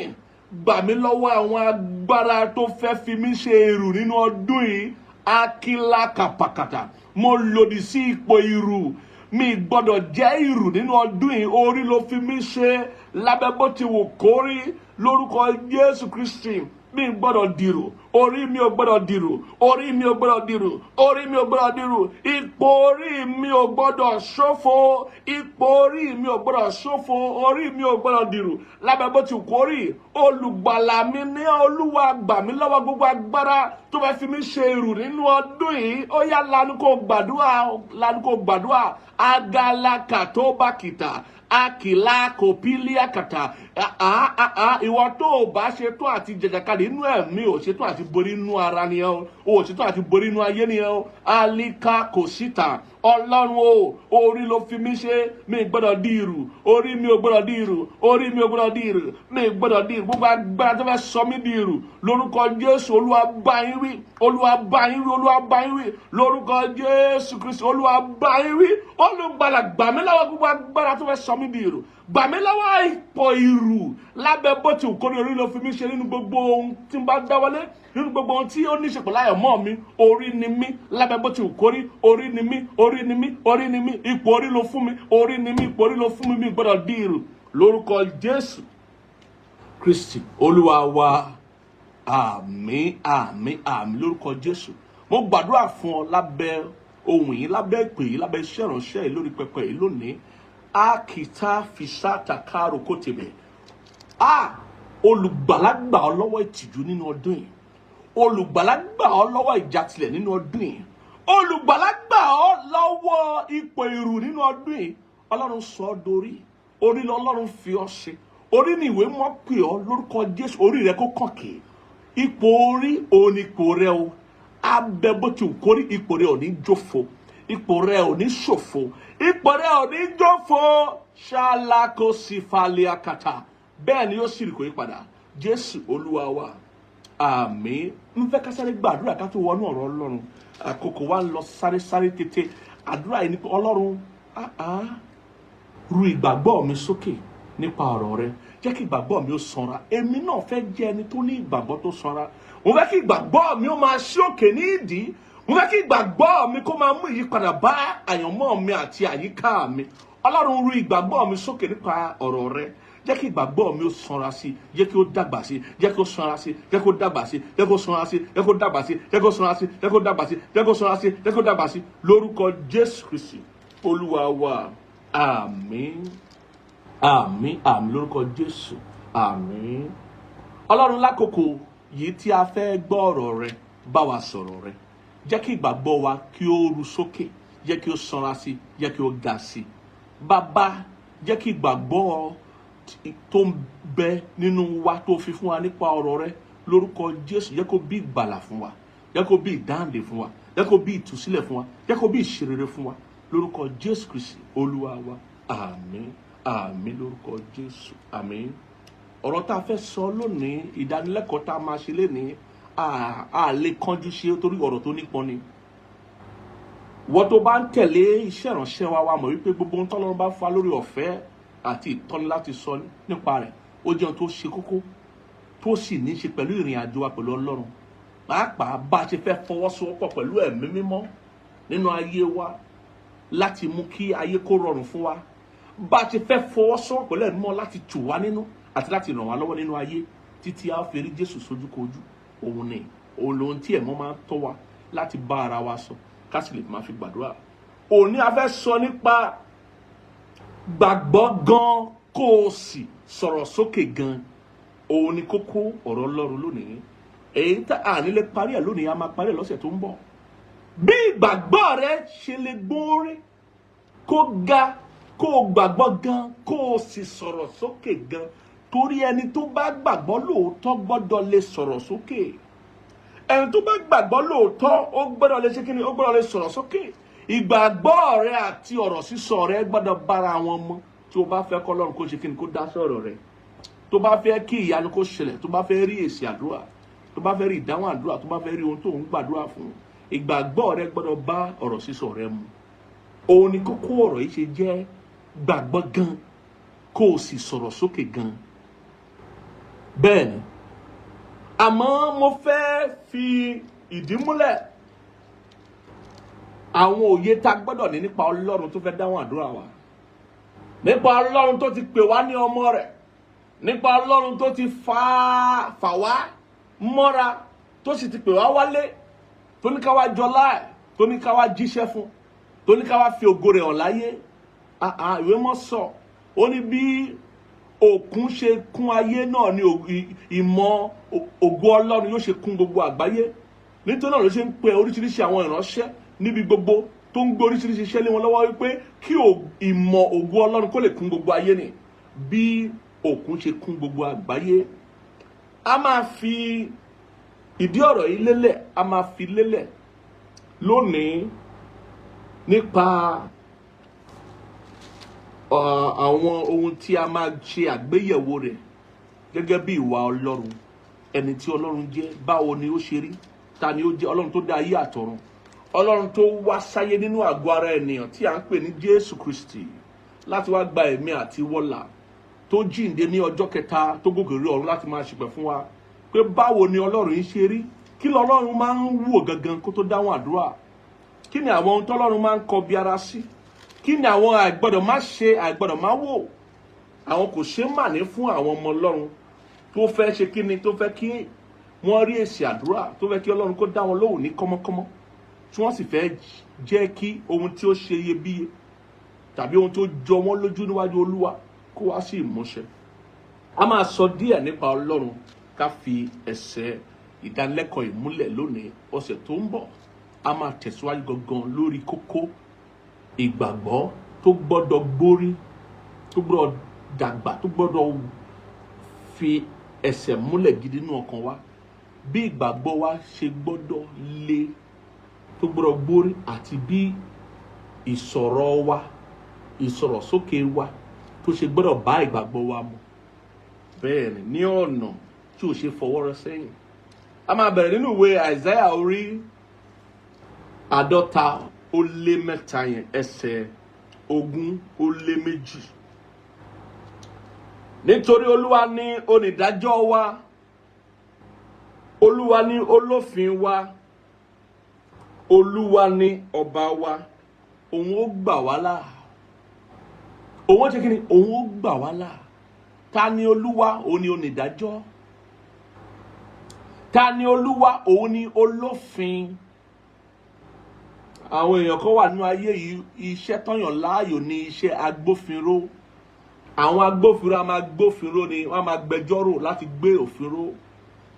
Gbà mí lọ́wọ́ àwọn agbára tó fẹ́ fi mí ṣe èrù nínú ọdún yìí. Akílákàpàkàtà, mo lòdì sí ipò ìrù. Mi gbọ́dọ̀ jẹ́ ìrù nínú ọdún yìí. Orí ló fi mí ṣe, lábẹ́ bó ti wù kórí, lórúkọ Jésù Kristi. Mi gbọ́dọ̀ dìrù, orí mi ò gbọ́dọ̀ dìrù, orí mi ò gbọ́dọ̀ dìrù, orí mi ò gbọ́dọ̀ dìrù. Ipò orí mi ò gbọ́dọ̀ ṣófo, ipò orí mi ò gbọ́dọ̀ ṣófo, orí mi ò gbọ́dọ̀ dìrù. Lábẹ́ bó ti kórì, olùgbàlà mi ní Olúwa, gbà mí lọ́wọ́ gbogbo agbára tó fẹ́ fi mí ṣe èrù nínú ọdún yìí. Ó yá lanu kó gbàdúrà, agalaka tó bá kìtà. Akila kopilia kata ìwọ tó o bá ṣetán àti jẹjàkadì inú ẹ̀mí ò ṣetán àti borí inú ara ni ẹ o ṣetán àti borí inú ayé ni ẹ o. Alika Kosita, Ọlọ́run o, orí ló fi mí ṣe, mi gbọ́dọ̀ dìrù, orí mi ò gbọ́dọ̀ dìrù, orí mi ò gbọ́dọ̀ dìrù, mi gbọ́dọ̀ dìrù. Gbogbo agbára tó fẹ́ sọ mí dìrù lórúkọ Jésù, Olúwa bá yín wí, Olúwa bá yín wí, Olúwa bá yín wí lórúkọ Jésù Kristi, Olúwa bá yín wí. Olùgbàlà, gbà mí lọ́wọ́ gbogbo agbára tó fẹ́ sọ mí dìrù, gbà mí lọ́wọ́ ipò ìrù. Lábẹ́ bó ti kórè, orí ló fi mí ṣe nínú gbogbo ohun tí n bá dáwọ́lé, nínú gbogbo ohun tí ó ní ṣe pẹ̀lú àyànmọ́ mi. Orí ni mí, lábẹ́ bó ti kórè, orí ni mí, orí ni mí, orí ni mí. Ipò orí ló fún mi, orí ni mí, ipò orí ló fún mi. Mi gbọ́dọ̀ dìrù lórúkọ Jésù Kristi Olúwa wa àmín, àmín, àmín lórúkọ Jésù. Mo gbàdúrà fún ọ lábẹ́ ohun yìí, lábẹ́ ìpè yìí, lábẹ́ iṣẹ́ ìránṣẹ́ yìí, lórí pẹpẹ yìí lónìí. Akita fisata karo kotebe. Olùgbàlà gbà ọ́ lọ́wọ́ ìtìjú nínú ọdún yìí. Olùgbàlà gbà ọ́ lọ́wọ́ ìjàtìlẹ̀ nínú ọdún yìí. Olùgbàlà gbà ọ́ lọ́wọ́ ipò ìrù nínú ọdún yìí. Ọlọ́run sọ ọ́ dorí. Orí lọ́lọ́run fi ọ́ ṣe. Orí ni ìwé mọ́ pè ọ́ lórúkọ Jésù. Orí rẹ kó kànkè. Ipò orí òun ni ipò rẹ o. Abẹ bó ti kórí, ipò rẹ ò ní jófo. Ipò rẹ ò ní ṣòfò. Ipò rẹ ò ní jófo. Ṣálákó sí faliakata. Bẹ́ẹ̀ ni yóò sì rí kò yí padà. Jésù Olúwa wa àmín. N fẹ́ ká sáré gbàdúrà ká tó wọnú ọ̀rọ̀ Ọlọ́run. Àkókò wa ń lọ sáré tètè. Àdúrà yìí ni pé Ọlọ́run ru ìgbàgbọ́ mi sókè nípa ọ̀rọ̀ rẹ. Jẹ́ kí ìgbàgbọ́ mi ó sanra. Èmi náà fẹ́ jẹ́ ẹni tó ní ìgbàgbọ́ tó sanra. Mo fẹ́ kí ìgbàgbọ́ mi ó máa ṣí òkè ní ìdí. Mo fẹ́ kí ìgbàgbọ́ mi kó máa mú ìyípadà bá àyànmọ́ mi àti àyíká mi. Ọlọ́run ru ìgbàgbọ́ mi sókè nípa ọ̀rọ̀ rẹ. Jẹ́ kí ìgbàgbọ́ mi ó sanra sí, jẹ́ kí ó dàgbà sí, jẹ́ kí ó sanra sí, jẹ́ kí ó dàgbà sí, jẹ́ kí ó sanra sí, jẹ́ kí ó dàgbà sí, jẹ́ kí ó sanra sí, jẹ́ kí ó dàgbà sí, jẹ́ kí ó sanra sí, jẹ́ kí ó dàgbà sí. Lórúkọ Jésù Kristi Olúwa wa àmín, àmín, àmín lórúkọ Jésù àmín. Ọlọ́run lákòókò yìí tí a fẹ́ gbọ́ ọ̀rọ̀ rẹ, bá wa sọ̀rọ̀ rẹ. Jẹ́ kí ìgbàgbọ́ wa kí ó ru sókè, jẹ́ kí ó sanra sí, jẹ́ kí ó ga sí. Bàbá, jẹ́ kí ìgbàgbọ́ tó ń bẹ nínú wa tó fi fún wa nípa ọ̀rọ̀ rẹ lórúkọ Jésù, jẹ́ kó bí ìgbàlà fún wa, jẹ́ kó bí ìdáǹdè fún wa, jẹ́ kó bí ìtúsílẹ̀ fún wa, jẹ́ kó bí ìṣerere fún wa lórúkọ Jésù Kristi Olúwa wa àmín, àmín lórúkọ Jésù àmín. Ọ̀rọ̀ tá a fẹ́ sọ lónìí, ìdánilẹ́kọ̀ọ́ tá a máa ṣe lénìí, a lè kánjú ṣe torí ọ̀rọ̀ tó nípọn ni. Wọ́n tó bá ń tẹ̀lé iṣẹ́ ìránṣẹ́ wa mọ̀ wípé gbogbo ohun tọ́lọ́run bá fún wa lórí ọ̀fẹ́ àti ìtọ́ni láti sọ nípa rẹ̀, ó jẹ́ ohun tó ṣe kókó tó sì ní í ṣe pẹ̀lú ìrìn àjò wa pẹ̀lú Ọlọ́run. Pàápàá bá a ṣe fẹ́ fọwọ́sowọ́pọ̀ pẹ̀lú ẹ̀mí mímọ́ nínú ayé wa láti mú kí ayé kó rọrùn fún wa. Bá a ṣe fẹ́ fọwọ́sowọ́pọ̀ pẹ̀lú ẹ̀mí mímọ́ láti tù wá nínú àti láti ràn wá lọ́wọ́ nínú ayé títí a fi rí Jésù sójúkojú. Òun ni òun lóhun tí ẹ̀mọ́ máa ń tọ́ wa láti bá ara wa sọ, ká sì lè máa fi gbàdúrà. Òní a fẹ́ sọ nípa gbàgbọ́ gan kó o sì sọ̀rọ̀ sókè gan. Òun ni kókó ọ̀rọ̀ Ọlọ́run lónìí. Èyí tá à nílé parí ẹ̀ lónìí, a máa parí ẹ̀ lọ́sẹ̀ tó ń bọ̀. Bí ìgbàgbọ́ rẹ ṣe lè gbórí kó ga, kó o gbàgbọ́ gan kó o sì sọ̀rọ̀ sókè gan. Torí ẹni tó bá gbàgbọ́ lóòótọ́ gbọ́dọ̀ lè sọ̀rọ̀ sókè. Ẹni tó bá gbàgbọ́ lóòótọ́ ó gbọ́dọ̀ lè ṣe kíni, ó gbọ́dọ̀ lè sọ̀rọ̀ sókè. Ìgbàgbọ́ rẹ àti ọ̀rọ̀ sísọ rẹ gbọ́dọ̀ bára wọn mu. Tí o bá fẹ́ kọ́ Ọlọ́run kó ṣe kíni, kó dá sọ̀rọ̀ rẹ. Tó bá fẹ́ kí ìyanu kó ṣẹlẹ̀, tó bá fẹ́ rí èsì àdúrà, tó bá fẹ́ rí ìdáhùn àdúrà, tó bá fẹ́ rí ohun tó ń gbàdúrà fún, ìgbàgbọ́ rẹ gbọ́dọ̀ bá ọ̀rọ̀ sísọ rẹ mu. Òun ni kókó ọ̀rọ̀ yìí ṣe jẹ́ gbàgbọ́ gan kó o sì sọ̀rọ̀ sókè gan. Bẹ́ẹ̀ni, àmọ́ mo fẹ́ fi ìdí múlẹ̀ àwọn òye tá gbọ́dọ̀ ní nípa Ọlọ́run tó fẹ́ dáhùn àdúrà wa, nípa Ọlọ́run tó ti pè wá ní ọmọ rẹ̀, nípa Ọlọ́run tó ti fà wá mọ́ra, tó sì ti pè wá wálé, tó ní ká wá jọlá ẹ̀, tó ní ká wá jíṣẹ́ fún, tó ní ká wá fi ògo rẹ̀ hàn láyé. Ìwé mọ́ sọ, ó ní bí òkun ṣe kún ayé náà ni ìmọ̀ ògo Ọlọ́run yóò ṣe kún gbogbo àgbáyé. Nítorí náà ló ṣe ń pe oríṣiríṣi àwọn ìránṣẹ́ níbi gbogbo tó ń gbé oríṣiríṣi iṣẹ́ lé wọn lọ́wọ́ wípé kí ìmọ̀ ògo Ọlọ́run kó lè kún gbogbo ayé ni bí òkun ṣe kún gbogbo àgbáyé. A máa fi ìdí ọ̀rọ̀ yìí lélẹ̀, a máa fi lélẹ̀ lónìí nípa àwọn ohun tí a máa ṣe àgbéyẹ̀wò rẹ̀ gẹ́gẹ́ bí ìwà Ọlọ́run, ẹni tí Ọlọ́run jẹ́, báwo ni ó ṣe rí, ta ni ó jẹ́, Ọlọ́run tó dá ayé àtọ̀run, Ọlọ́run tó wá sáyé nínú àgọ́ ara ènìyàn tí a ń pè ní Jésù Kristi láti wá gba ẹ̀mí àti wọ́là, tó jíǹde ní ọjọ́ kẹta tó gòkè rí ọ̀run láti máa ṣìpẹ̀ fún wa pé báwo ni Ọlọ́run yìí ṣe rí, kí lọ́lọ́run máa ń wò gangan kó tó dáhùn àdúrà, kí ni àwọn ohun tọ́lọ́run máa ń kọbi ara sí, kí ni àwọn àìgbọ́dọ̀ má ṣe, àìgbọ́dọ̀ má wò, àwọn kò ṣe mà ní fún àwọn ọmọ Ọlọ́run tó fẹ́ ṣe kí ni, tó fẹ́ kí wọ́n rí èsì àdúrà, tó fẹ́ kí Ọlọ́run kó dá wọn lóhùn ní kọ́mọ́kọ́mọ́, tí wọ́n sì fẹ́ jẹ́ kí ohun tí ó ṣe iyebíye tàbí ohun tó jọ wọ́n lójú níwájú Olúwa kó wá sí ìmúṣẹ. A máa sọ díẹ̀ nípa Ọlọ́run ká fi ẹsẹ̀ ìdánilẹ́kọ̀ọ́ ìmúlẹ̀ lónìí. Ọ̀sẹ̀ tó ń bọ̀ a máa tẹ̀síwájú gangan lórí kókó ìgbàgbọ́ tó gbọ́dọ̀ gbórí, tó gbọ́dọ̀ dàgbà, tó gbọ́dọ̀ fi ẹsẹ̀ múlẹ̀ gidi nínú ọkàn wa, bí ìgbàgbọ́ wa ṣe gbọ́dọ̀ le, tó gbọ́dọ̀ gbórí, àti bí ìsọ̀rọ̀ wa, ìsọ̀rọ̀ sókè wa tó ṣe gbọ́dọ̀ bá ìgbàgbọ́ wa mu. Bẹ́ẹ̀ni, ní ọ̀nà tí ò ṣe fọwọ́ rọ́ sẹ́yìn. A máa bẹ̀rẹ̀ nínú ìwé Àìsáyà orí 53 yẹn, ẹsẹ̀ 20 Nítorí Olúwa ni onídàájọ́ wa, Olúwa ni olófin wa, Olúwa ni ọba wa, òun ó gbà wá là. Òun ó ṣe kí ni? Òun ó gbà wá là. Ta ni Olúwa? Òun ni onídàájọ́. Ta ni Olúwa? Òun ni olófin. Àwọn èèyàn kan wà nínú ayé yìí, iṣẹ́ tọ́yàn láàyò ni iṣẹ́ agbófinró. Àwọn agbófinró a máa gbófinró ni, wọ́n a máa gbẹjọ́rò láti gbé òfin ró.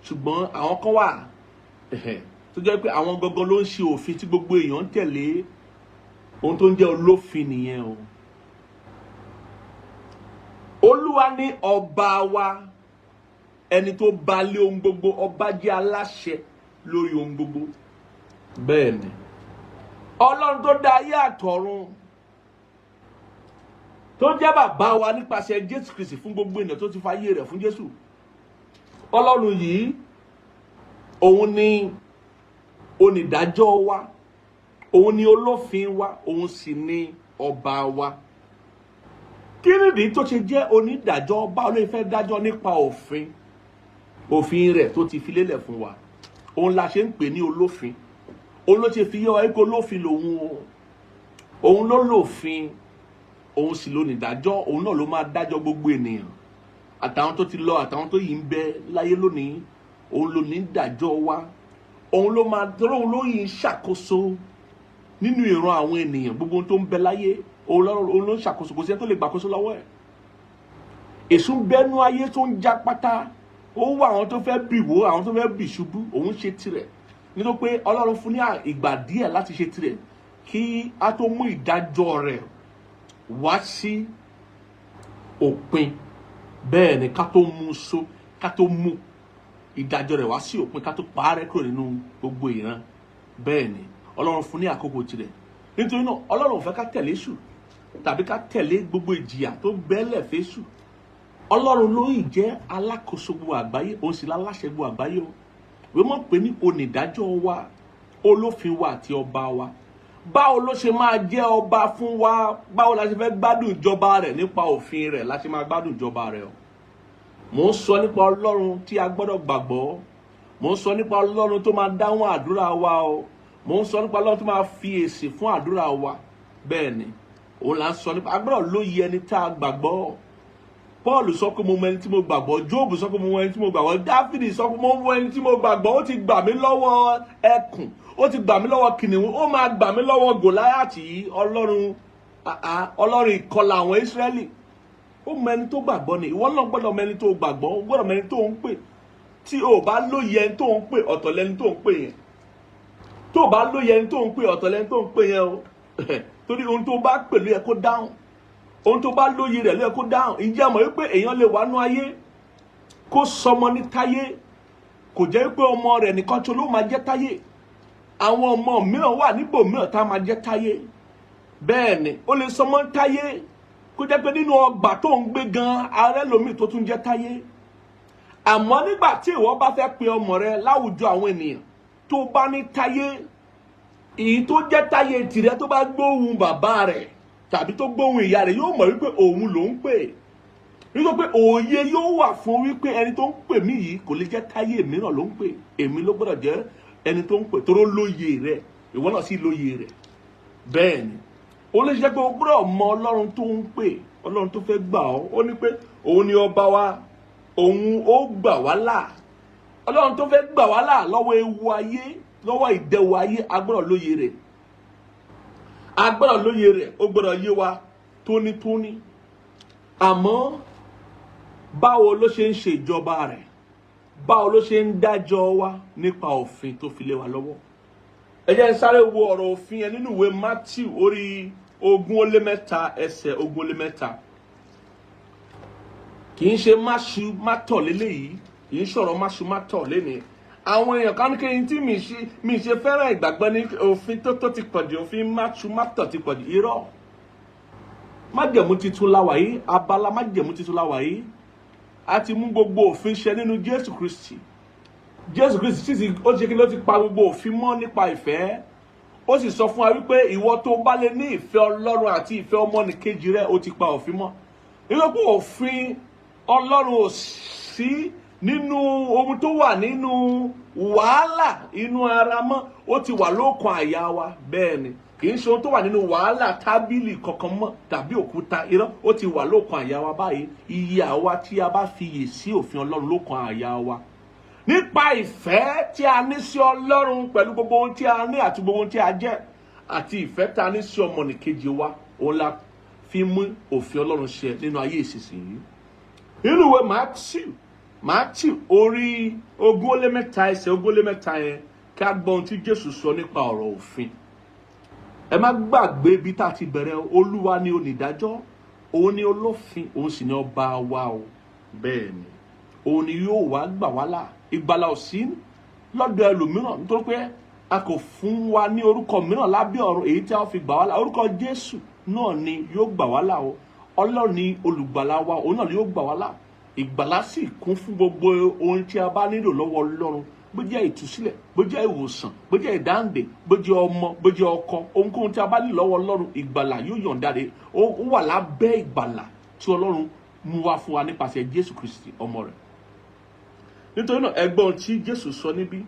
Ṣùgbọ́n àwọn kan wà tó jẹ́ pé àwọn gangan ló ń ṣe òfin tí gbogbo èèyàn ń tẹ̀lé. Ohun tó ń jẹ́ olófin nìyẹn o. Olúwa ni ọba wa, ẹni tó bá lé ohun gbogbo, ọba jẹ́ aláṣẹ lórí ohun gbogbo. Bẹ́ẹ̀ni, Ọlọ́run tó dá ayé àtọ̀run, tó jẹ́ bàbá wa nípasẹ̀ Jésù Kristi fún gbogbo ènìyàn tó ti fayé rẹ̀ fún Jésù. Ọlọ́run yìí, òun ni onídàájọ́ wa, òun ni olófin wa, òun sì ni ọba wa. Kí nìdí tó ṣe jẹ́ onídàájọ́? Báwo ló fẹ́ dájọ́ nípa òfin rẹ̀ tó ti fi lélẹ̀ fún wa? Òun la ṣe ń pè ní olófin. Òun ló ṣe fi yé wa pé olófin lòun o. Òun ló lòfin, òun sì lónídàájọ́, òun náà ló máa dájọ́ gbogbo ènìyàn. Àtàwọn tó ti lọ, àtàwọn tó yìí ń bẹ láyé lónìí, òun ló ní dájọ́ wa. Òun ló máa, torí òun ló yìí ń ṣàkóso nínú ìran àwọn ènìyàn gbogbo tó ń bẹ láyé Ọlọ́run ló ń ṣàkóso, kò sí ẹni tó lè gbàkóso lọ́wọ́ ẹ̀. Èṣù ń bẹnu ayé tó ń já pátá, ó wà àwọn tó fẹ́ bì wó, àwọn tó fẹ́ bì ṣubú, òun ṣe tirẹ̀ nítorí pé Ọlọ́run fún ní ìgbà díẹ̀ láti ṣe tirẹ̀ kí a tó mú ìdájọ́ rẹ̀ wá sí òpin. Bẹ́ẹ̀ ni ká tó mú ìdájọ́ rẹ̀ wá sí òpin, ká tó parẹ́ kúrò nínú gbogbo ìran. Bẹ́ẹ̀ ni Ọlọ́run fún ní àkókò tirẹ̀. Nítorí náà Ọlọ́run ò fẹ́ ká tẹ̀lé èṣù tàbí ká tẹ̀lé gbogbo ìjìyà tó bẹ́lẹ̀ fésù. Ọlọ́run ló yìí jẹ́ alákòóso gbogbo àgbáyé, òun sì láláṣẹ gbogbo àgbáyé o. Wọ́n mọ̀ pé ní onídàájọ́ wa, olófin wa àti ọba wa. Báwo ló ṣe máa jẹ́ ọba fún wa? Báwo la ṣe fẹ́ gbádùn ìjọba rẹ̀? Nípa òfin rẹ̀ la ṣe máa gbádùn ìjọba rẹ̀ o. Mò ń sọ nípa Ọlọ́run tí a gbọ́dọ̀ gbàgbọ́. Mò ń sọ nípa Ọlọ́run tó máa dáhùn àdúrà wa o. Mò ń sọ nípa Ọlọ́run tó máa fi èsì fún àdúrà wa. Bẹ́ẹ̀ ni òun là ń sọ nípa, a gbọ́dọ̀ lóye ẹni tá a gbàgbọ́. Paul sọ pé mo mọ ẹni tí mo gbàgbọ́, Job sọ pé mo mọ ẹni tí mo gbàgbọ́, Dáfídì sọ pé mo mọ ẹni tí mo gbàgbọ́. Ó ti gbà mí lọ́wọ́ ẹkùn, ó ti gbà mí lọ́wọ́ kìnìún, ó máa gbà mí lọ́wọ́ Gòláyátì yìí. Ọlọ́run ìkọlà àwọn Ísírẹ́lì. Ó mọ ẹni tó gbàgbọ́ ni. Ìwọ náà gbọ́dọ̀ mọ ẹni tó gbàgbọ́, ó gbọ́dọ̀ mọ ẹni tó ń pè. Tí o bá lóye ẹni tó ń pè, ọ̀tọ̀ lẹni tó ń pè yẹn. Tó o bá lóye ẹni tó ń pè, ọ̀tọ̀ lẹni tó ń pè yẹn o. Torí ohun tó bá pè ló yẹ kó dáhùn, ohun tó bá lóye rẹ̀ ló yẹ kó dáhùn. Ǹjẹ́ mọ̀ wípé èèyàn lè wà nú ayé kó sọmọ ní táyé, kò jẹ́ wípé ọmọ rẹ̀ nìkan tó ló máa jẹ́ táyé. Àwọn ọmọ mìíràn wà níbò mìíràn tá máa jẹ́ táyé. Bẹ́ẹ̀ ni ó lè sọmọ táyé kó jẹ́ pé nínú ọgbà tó ń gbé gan ààrẹ lomi tó tún jẹ́ táyé. Àmọ́ nígbà tí ìwọ bá fẹ́ pe ọmọ rẹ láwùjọ àwọn ènìyàn tó bá ní táyé, èyí tó jẹ́ táyé tìrẹ tó bá gbóhùn bàbá rẹ̀ tàbí tó gbóhùn ìyá rẹ̀ yóò mọ̀ wípé òun ló ń pè. Nítorí pé òye yóò wà fún wípé ẹni tó ń pè mí yìí kò lè jẹ́ táyé mìíràn ló ń pè, èmi ló gbọ́dọ̀ jẹ́ ẹni tó ń pè, toró lóye rẹ̀, ìwọ náà sì lóye rẹ̀. Bẹ́ẹ̀ ni ó lè jẹ́ pé o gbọ́dọ̀ mọ Ọlọ́run tó ń pè, Ọlọ́run tó fẹ́ gbà ọ́. Ó ní pé òun ni ọba wa, òun ó gbà wá là. Ọlọ́run tó fẹ́ gbà wá là lọ́wọ́ ewu ayé, lọ́wọ́ ìdẹwò ayé, a gbọ́dọ̀ lóye rẹ̀. A gbọ́dọ̀ lóye rẹ̀, ó gbọ́dọ̀ yé wa tónítóní. Àmọ́ báwo ló ṣe ń ṣe ìjọba rẹ̀? Báwo ló ṣe ń dájọ́ wa nípa òfin tó fi lé wa lọ́wọ́? Ẹ jẹ́ n sáré wo ọ̀rọ̀ òfin yẹn nínú ìwé Matthew orí 20 ẹsẹ̀ 20. Kì í ṣe máṣu mátọ̀ léléyìí, kì í ṣọ̀rọ̀ máṣu mátọ̀ lénìí. Àwọn èèyàn kan ní kí tí mi ṣe fẹ́ràn ìgbàgbọ́ ní òfin tó ti pọ̀jù, òfin máṣu mátọ̀ ti pọ̀jù. Irọ́. Májẹ̀mú titun la wà yìí, abala májẹ̀mú titun la wà yìí. A ti mú gbogbo òfin ṣẹ nínú Jésù Kristi. Jésù Kristi sì ó ṣe kí ló ti pa gbogbo òfin mọ́ nípa ìfẹ́. Ó sì sọ fún wa wípé ìwọ tó bá lè ní ìfẹ́ Ọlọ́run àti ìfẹ́ ọmọnìkejì rẹ, ó ti pa òfin mọ́. Nítorí pé òfin Ọlọ́run ò sí nínú ohun tó wà nínú wàhálà inú ara mọ́, ó ti wà lókàn àyà wa. Bẹ́ẹ̀ ni kì í ṣe ohun tó wà nínú wàhálà tábìlì kankan mọ́ tàbí òkúta. Irọ́, ó ti wà lókàn àyà wa báyìí. Iye àwa tí a bá fiyè sí òfin Ọlọ́run lókàn àyà wa nípa ìfẹ́ tí a ní sí Ọlọ́run pẹ̀lú gbogbo ohun tí a ní àti gbogbo ohun tí a jẹ́ àti ìfẹ́ tí a ní sí ọmọnìkejì wa, òun la fi mú òfin Ọlọ́run ṣẹ nínú ayé ìsinsìnyí. Nínú ìwé Matthew orí 20 ẹsẹ̀ 20 yẹn, kí a gbọ́ ohun tí Jésù sọ nípa ọ̀rọ̀ òfin. Ẹ má gbàgbé ibi tá a ti bẹ̀rẹ̀. Olúwa ni onídàájọ́, òun ni olófin, òun sì ni ọba wa o. Bẹ́ẹ̀ ni òun ni yóò wá gbà wá là. Ìgbàlà ò sí lọ́dọ̀ ẹlòmíràn nítorí pé a kò fún wa ní orúkọ mìíràn lábẹ́ ọ̀run èyí tí a fi gbà wá là. Orúkọ Jésù náà ni yóò gbà wá là o. Ọlọ́run ni olùgbàlà wa, òun náà ni yóò gbà wá là. Ìgbàlà sì kún fún gbogbo ohun tí a bá nílò lọ́wọ́ Ọlọ́run, bó jẹ́ ìtúsílẹ̀, bó jẹ́ ìwòsàn, bó jẹ́ ìdáǹdè, bó jẹ́ ọmọ, bó jẹ́ ọkọ, ohunkóhun tí a bá nílò lọ́wọ́ Ọlọ́run, ìgbàlà yóò yọ̀ǹda rẹ̀. Ó wà lábẹ́ ìgbàlà tí Ọlọ́run mú wá fún wa nípasẹ̀ Jésù Kristi ọmọ rẹ̀. Nítorí náà ẹgbọ́n tí Jésù sọ níbí,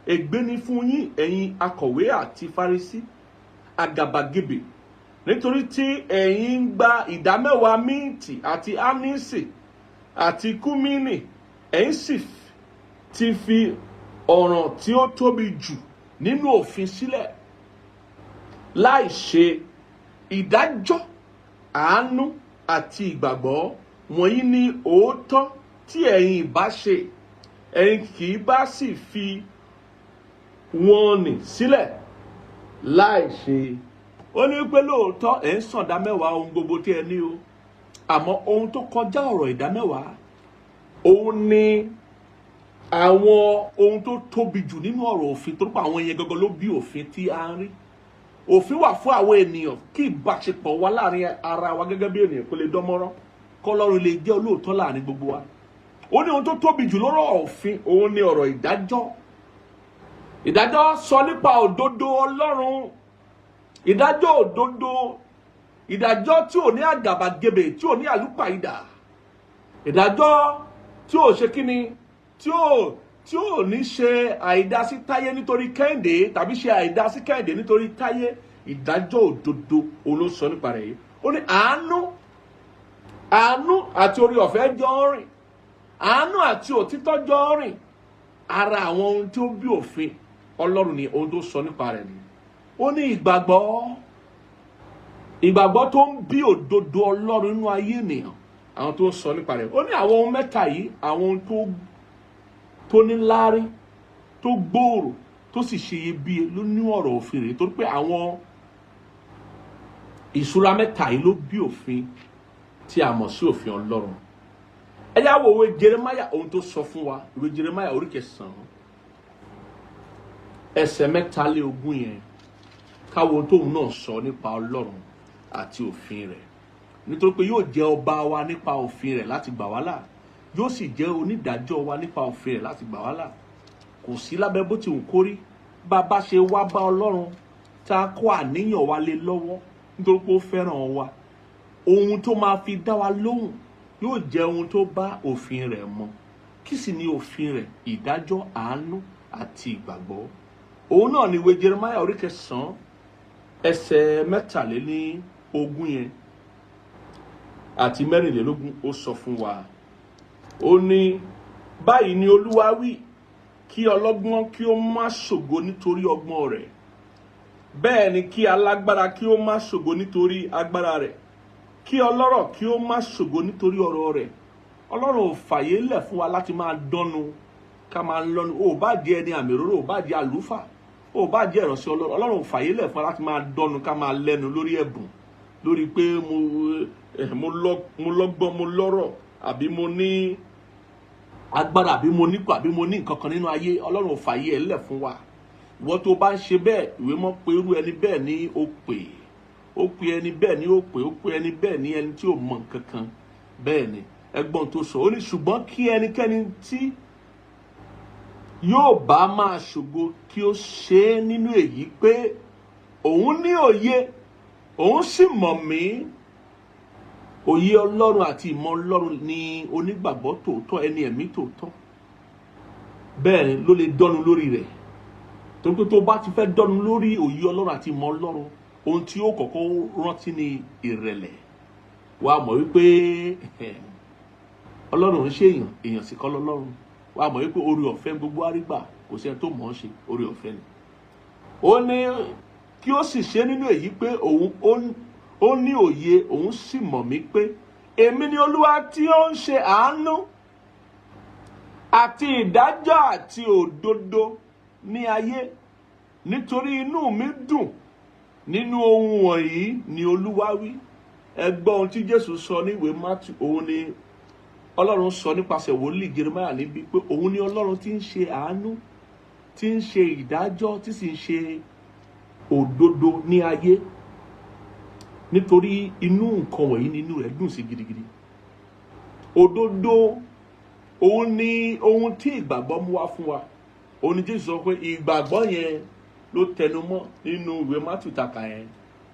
ègbé ni fún yín ẹ̀yin akọ̀wé àti Farisí, àgàbàgebè, nítorí tí ẹ̀yin ń gba ìdámẹ́wàá míǹtì àti ánísì àti kúmínì, ẹ̀yin sì ti fi ọ̀ràn tí ó tóbi jù nínú òfin sílẹ̀. láì ṣe ìdájọ́, àánú àti ìgbàgbọ́. Wọ̀nyí ni òótọ́ tí ẹ̀yin ìbá ṣe, ẹ̀yin kì í bá sì fi wọn nì sílẹ̀ láì ṣe. Ó ní pé lóòótọ́ ẹ̀ ń san ìdámẹ́wàá ohun gbogbo tí ẹ ní o, àmọ́ ohun tó kọjá ọ̀rọ̀ ìdámẹ́wàá, òun ni àwọn ohun tó tóbi jù nínú ọ̀rọ̀ òfin, torí pé àwọn yẹn gangan ló bí òfin tí a ń rí. Òfin wà fún àwọn ènìyàn kí ìbáṣepọ̀ wa láàrin ara wa gẹ́gẹ́ bí ènìyàn kó lè dánmọ́rán, k'Ọlọ́run lè jẹ́ olóòótọ́ láàrin gbogbo wa. Ó ní ohun tó tóbi jù lọ́rọ̀ òfin, òun ni ọ̀rọ̀ ìdájọ́. Ìdájọ́ sọ nípa òdodo Ọlọ́run, ìdájọ́ òdodo, ìdájọ́ tí ò ní àgàbàgebè, tí ò ní àlùpàídà, ìdájọ́ tí ò ṣe kíni, tí ò ní ṣe àìdásí Táyé nítorí Kẹ́hìndé, tàbí ṣe àìdásí Kẹ́hìndé nítorí Táyé. Ìdájọ́ òdodo òun ló sọ nípa rẹ̀ yìí. Ó ní àánú àti orí ọ̀fẹ́ jọ ń rìn, àánú àti òtítọ́ jọ ń rìn. Ara àwọn ohun tí ó bí òfin Ọlọ́run ni ohun tó sọ nípa rẹ̀ ni. Ó ní ìgbàgbọ́ tó ń bí òdodo Ọlọ́run nínú ayé ènìyàn, àwọn tó sọ nípa rẹ̀. Ó ní àwọn ohun mẹ́ta yìí, àwọn ohun tó ní láárí, tó gbòòrò, tó sì ṣe iyebíye ló ní ọ̀rọ̀ òfin rẹ̀, torí pé àwọn ìṣúra mẹ́ta yìí ló bí òfin tí a mọ̀ sí òfin Ọlọ́run. Ẹ já wo ìwé Jeremáyà, ohun tó sọ fún wa. Ìwé Jeremáyà orí 9 ẹsẹ̀ 23 yẹn, káwo ohun tóun náà sọ nípa Ọlọ́run àti òfin rẹ̀. Nítorí pé yóò jẹ́ ọba wa nípa òfin rẹ̀ láti gbà wá là, yóò sì jẹ́ onídàájọ́ wa nípa òfin rẹ̀ láti gbà wá là. Kò sí lábẹ́ bó ti wù kó rí, bá a bá ṣe wá bá Ọlọ́run tá a kó àníyàn wa lé lọ́wọ́, nítorí pé ó fẹ́ràn wa, ohun tó máa fi dá wa lóhùn yóò jẹ́ ohun tó bá òfin rẹ̀ mu. Kí sì ni òfin rẹ̀? Ìdájọ́, àánú àti ìgbàgbọ́. Òun náà ni ìwé Jeremáyà orí 9 ẹsẹ̀ 23 yẹn àti 24 ó sọ fún wa. Ó ní, báyìí ni Olúwa wí, kí ọlọ́gbọ́n kí ó má ṣògo nítorí ọgbọ́n rẹ̀, bẹ́ẹ̀ ni kí alágbára kí ó má ṣògo nítorí agbára rẹ̀, kí ọlọ́rọ̀ kí ó má ṣògo nítorí ọ̀rọ̀ rẹ̀. Ọlọ́run ò fàyè lẹ̀ fún wa láti máa dọ́nu, ká máa lọ́nu. Ó bá jẹ́ ẹni àmì òróró, ó bá jẹ́ àlùfáà, ó bá jẹ́ ìránṣẹ́ Ọlọ́run. Ọlọ́run ò fàyè lẹ̀ fún wa láti máa dọ́nu, ká máa lẹ́nu lórí ẹ̀bùn, lórí pé mo lọ́gbọ́n, mo lọ́rọ̀, àbí mo ní agbára, àbí mo nípò, àbí mo ní nǹkan kan nínú ayé. Ọlọ́run ò fàyè ẹ̀ lẹ̀ fún wa. Ìwọ tó bá ń ṣe bẹ́ẹ̀, ìwé mọ́ pé irú ẹni bẹ́ẹ̀ ní ó pè, ó pe ẹni bẹ́ẹ̀ ní ó pè, ó pe ẹni bẹ́ẹ̀ ní ẹni tí ò mọ̀ nǹkan kan. Bẹ́ẹ̀ ni ẹgbọ́n tó sọ. Ó ní ṣùgbọ́n kí ẹnikẹ́ni tí yóò bá máa ṣògo kí ó ṣe é nínú èyí pé òun ní òye, òun sì mọ̀ mí. Òye Ọlọ́run àti ìmọ̀ Ọlọ́run ni onígbàgbọ́ tòótọ́, ẹni ẹ̀mí tòótọ́. Bẹ́ẹ̀ ni ló lè dọ́nu lórí rẹ̀. Torí pé tó bá ti fẹ́ dọ́nu lórí òye Ọlọ́run àti ìmọ̀ Ọlọ́run, ohun tí ó kọ́kọ́ rántí ni ìrẹ̀lẹ̀. Wàá mọ̀ wípé Ọlọ́run ń ṣe èèyàn sì kọ́ lọ́lọ́run. Wàá mọ̀ wípé oore ọ̀fẹ́ gbogbo àrígbà, kò sí ẹni tó mọ̀ ọ́n ṣe, oore ọ̀fẹ́ ni. Ó ní kí ó sì ṣe nínú èyí pé ó ní òye, òun sì mọ̀ mí pé èmi ni Olúwa tí ó ń ṣe àánú àti ìdájọ́ àti òdodo ní ayé. Nítorí inú mi dùn nínú ohun wọ̀nyí ni Olúwa wí. Ẹ gbọ́ ohun tí Jésù sọ ní ìwé Mátíù. Òun ni Ọlọ́run sọ nípasẹ̀ wòlíì Jeremáyà níbi pé òun ni Ọlọ́run tí ń ṣe àánú, tí ń ṣe ìdájọ́, tí sì ń ṣe òdodo ní ayé. Nítorí inú nǹkan wọ̀nyí ni inú rẹ̀ dùn sí gidigidi. Òdodo, òun ni ohun tí ìgbàgbọ́ mú wá fún wa. Òun ni Jésù sọ pé ìgbàgbọ́ yẹn ló tẹnumọ́ nínú ìwé Mátíù tàkà yẹn.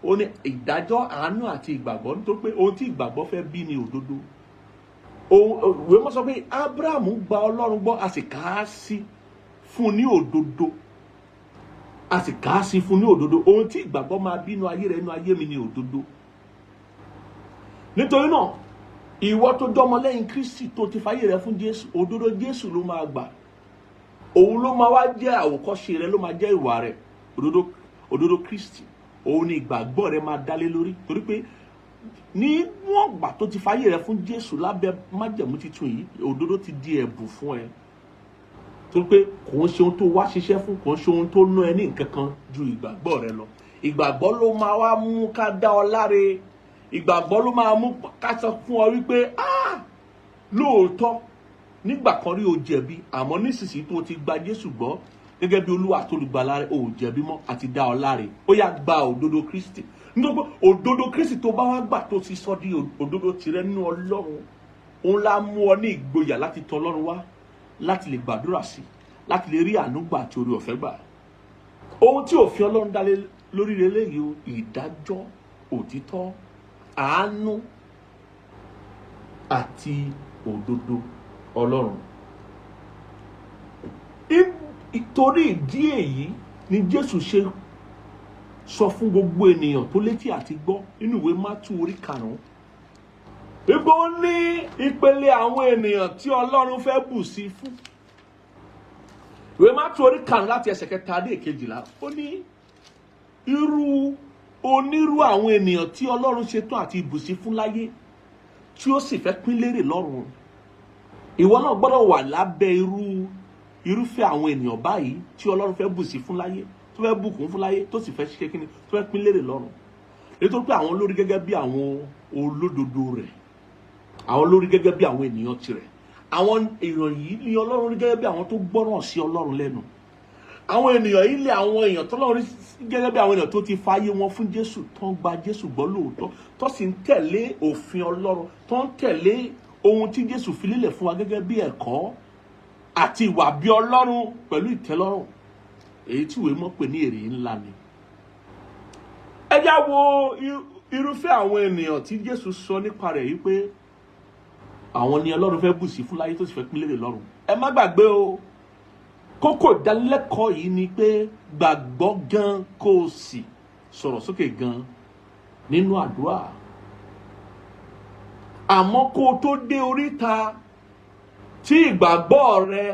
Ó ní ìdájọ́, àánú àti ìgbàgbọ́, nítorí pé ohun tí ìgbàgbọ́ fẹ́ bí ni òdodo. Ìwé mọ́ sọ pé Ábúráhámù gba Ọlọ́run gbọ́, a sì kà á sí fún ní òdodo. A sì kà á sí fún ní òdodo. Ohun tí ìgbàgbọ́ máa bí inú ayé rẹ̀, inú ayé mi ni òdodo. Nítorí náà, ìwọ tó jọmọ lẹ́yìn Kristi tó ti fàyè rẹ̀ fún Jésù, òdodo Jésù ló máa gbà. Òun ló máa wá jẹ́ àwòkọ́ṣe rẹ̀, ló máa jẹ́ ìwà rẹ̀. Òdodo Kristi òun ni ìgbàgbọ́ rẹ máa dálé lórí, torí pé ní wọ́n gbà tó ti fàyè rẹ fún Jésù lábẹ́ májẹ̀mú titun yìí, òdodo ti di ẹ̀bùn fún ẹ, torí pé kò ń ṣe ohun tó wá ṣiṣẹ́ fún, kò ń ṣe ohun tó ná ẹ ní nǹkan kan ju ìgbàgbọ́ rẹ lọ. Ìgbàgbọ́ ló máa wá mú ká dá ọ láre, ìgbàgbọ́ ló máa mú ká sọ fún ọ wípé lóòótọ́ nígbà kan rí o jẹ̀bi, àmọ́ nísinsìnyí tó ti gba Jésù gbọ́ gẹ́gẹ́ bí Olúwa àti olùgbàlà rẹ, o ò jẹ̀bi mọ́, àti dá ọ láre. Ó yá gba òdodo Kristi, nítorí pé òdodo Kristi tó bá wá gbà tó ti sọ di òdodo tirẹ̀ nínú Ọlọ́run, òun la mú ọ ní ìgboyà láti tọ̀ Ọlọ́run wá, láti lè gbàdúrà sí, láti lè rí àánú gbà àti oore ọ̀fẹ́ gbà. Ohun tí òfin Ọlọ́run dá lórí eléyìí o, ìdájọ́, òtítọ́, àánú àti òdodo Ọlọ́run. Ìtorí ìdí èyí ni Jésù ṣe sọ fún gbogbo ènìyàn tó létí àti gbọ́ nínú ìwé Mátíù orí 5. Ibo ní ìpele àwọn ènìyàn tí Ọlọ́run fẹ́ bù sí fún. Ìwé Mátíù orí 5 láti ẹsẹ̀ 3 dé 12. Ó ní onírú àwọn ènìyàn tí Ọlọ́run ṣetán àti bù sí fún láyé, tí ó sì fẹ́ pín lérè lọ́run. Ìwọ náà gbọ́dọ̀ wà lábẹ́ irúfẹ́ àwọn ènìyàn báyìí tí Ọlọ́run fẹ́ bù sí fún láyé, tó fẹ́ bùkún fún láyé, tó sì fẹ́ ṣe kíni, tó fẹ́ pín lérè lọ́run. Nítorí pé àwọn olórí gẹ́gẹ́ bí àwọn olódodo rẹ̀, àwọn olórí gẹ́gẹ́ bí àwọn ènìyàn tirẹ̀, àwọn èèyàn yìí ni Ọlọ́run rí gẹ́gẹ́ bí àwọn tó gbọ́ràn sí Ọlọ́run lẹ́nu. Àwọn ènìyàn yìí lé àwọn èèyàn tọ́lọ́run gẹ́gẹ́ bí àwọn èèyàn tó ti fàyè wọn fún Jésù, tó ń gba Jésù gbọ́ lóòótọ́, tó sì ń tẹ̀lé òfin Ọlọ́run, tó ń tẹ̀lé ohun tí Jésù fi lélẹ̀ fún wa gẹ́gẹ́ bí ẹ̀kọ́ àti ìwà bí Ọlọ́run pẹ̀lú ìtẹ́lọ́rùn, èyí tí ìwé mọ̀ pé ní èrè ńlá ni. Ẹ já wo irúfẹ́ àwọn ènìyàn tí Jésù sọ nípa rẹ̀ yìí pé àwọn ni Ọlọ́run fẹ́ bù sí fún láyé, tó sì fẹ́ pín lérè lọ́run. Ẹ má gbàgbé o, kókó ìdánilẹ́kọ̀ọ́ yìí ni pé gbàgbọ́ gan kó sì sọ̀rọ̀ sókè gan nínú àdúrà. Àmọ́ kó tó dé oríta tí ìgbàgbọ́ rẹ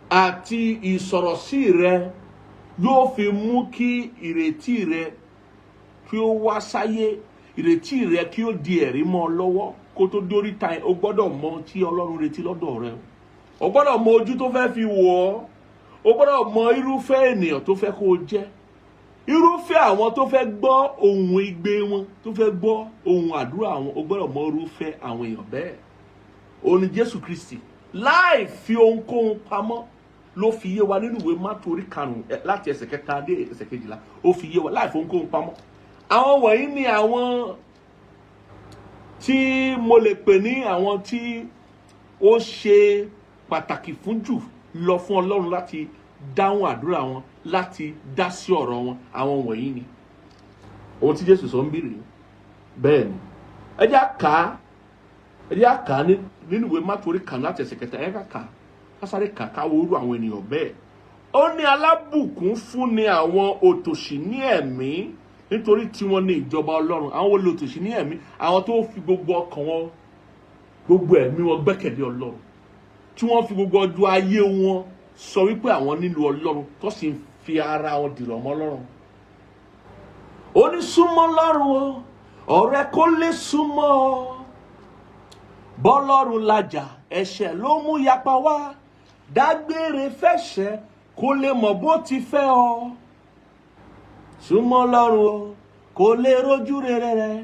àti ìsọ̀rọ̀sí rẹ yóò fi mú kí ìrètí rẹ kí ó wá sáyé, ìrètí rẹ kí ó di ẹ̀rí mọ́ ọ lọ́wọ́, kó tó dé oríta yẹn, o gbọ́dọ̀ mọ tí Ọlọ́run retí lọ́dọ̀ rẹ. O gbọ́dọ̀ mọ ojú tó fẹ́ fi wò ọ́, o gbọ́dọ̀ mọ irúfẹ́ ènìyàn tó fẹ́ kó o jẹ́, irúfẹ́ àwọn tó fẹ́ gbọ́ ohùn igbe wọn, tó fẹ́ gbọ́ ohùn àdúrà wọn. O gbọ́dọ̀ mọ irúfẹ́ àwọn èèyàn bẹ́ẹ̀. Ó ní Jésù Kristi láì fi ohunkóhun pamọ́ ló fi yé wa nínú ìwé Mátíù orí 5 láti ẹsẹ̀ 3 dé ẹsẹ̀ 12. Ó fi yé wa láì fi ohunkóhun pamọ́. Àwọn wọ̀nyí ni àwọn tí mo lè pè ní àwọn tí ó ṣe pàtàkì fún jù lọ fún Ọlọ́run láti dáhùn àdúrà wọn, láti dá sí ọ̀rọ̀ wọn. Àwọn wọ̀nyí ni ohun tí Jésù sọ ń bìrì. Bẹ́ẹ̀ ni ẹ jẹ́ á kà nínú ìwé Mátíù orí 5 láti ẹsẹ̀ 3. Ẹ ká sáré kà káwọ orú àwọn ènìyàn bẹ́ẹ̀. Ó ní alábùkún fún ni àwọn òtòṣì ní ẹ̀mí, nítorí tí wọ́n ní ìjọba Ọlọ́run. Àwọn wo lòtòṣì ní ẹ̀mí? Àwọn tó fi gbogbo ọkàn wọn, gbogbo ẹ̀mí wọn gbẹ́kẹ̀lé Ọlọ́run, tí wọ́n fi gbogbo ọjọ́ ayé wọn sọ wípé àwọn nílò Ọlọ́run, tó sì ń fi ara wọn dìrọ̀ mọ́ Ọlọ́run. Ó ní súnmọ́ Ọlọ́run o, ọ̀rẹ́ kó lè súnmọ́ ọ. Bọ́lọ́run làjà, ẹ̀ṣẹ̀ ló mú yapa wá. Dágbére fẹ́ṣẹ̀ kó lè mọ̀ bó ti fẹ́ ọ. Súnmọ́ Ọlọ́run o, kó lè rojú rere rẹ.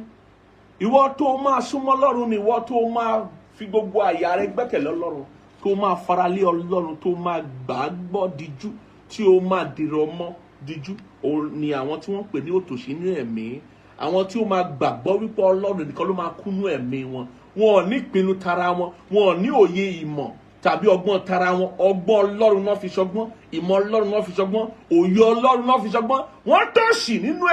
Ìwọ tó máa súnmọ́ Ọlọ́run ni ìwọ tó máa fi gbogbo àyà rẹ gbẹ́kẹ̀lé Ọlọ́run, tó máa faralé Ọlọ́run, tó máa gbàgbọ́ díjú, tí ó máa dìrọ̀ mọ́ díjú. Ó ní àwọn tí wọ́n pè ní òtòṣì ní ẹ̀mí, àwọn tí ó máa gbàgbọ́ wípé Ọlọ́run nìkan ló máa kúnú ẹ̀mí wọn. Wọn ò ní ìpinnu tara wọn, wọn ò ní òye ìmọ̀ tàbí ọgbọ́n tara wọn. Ọgbọ́n Ọlọ́run náà fi ṣọgbọ́n, ìmọ̀ Ọlọ́run náà fi ṣọgbọ́n, òye Ọlọ́run náà fi ṣọgbọ́n. Wọ́n tòṣì nínú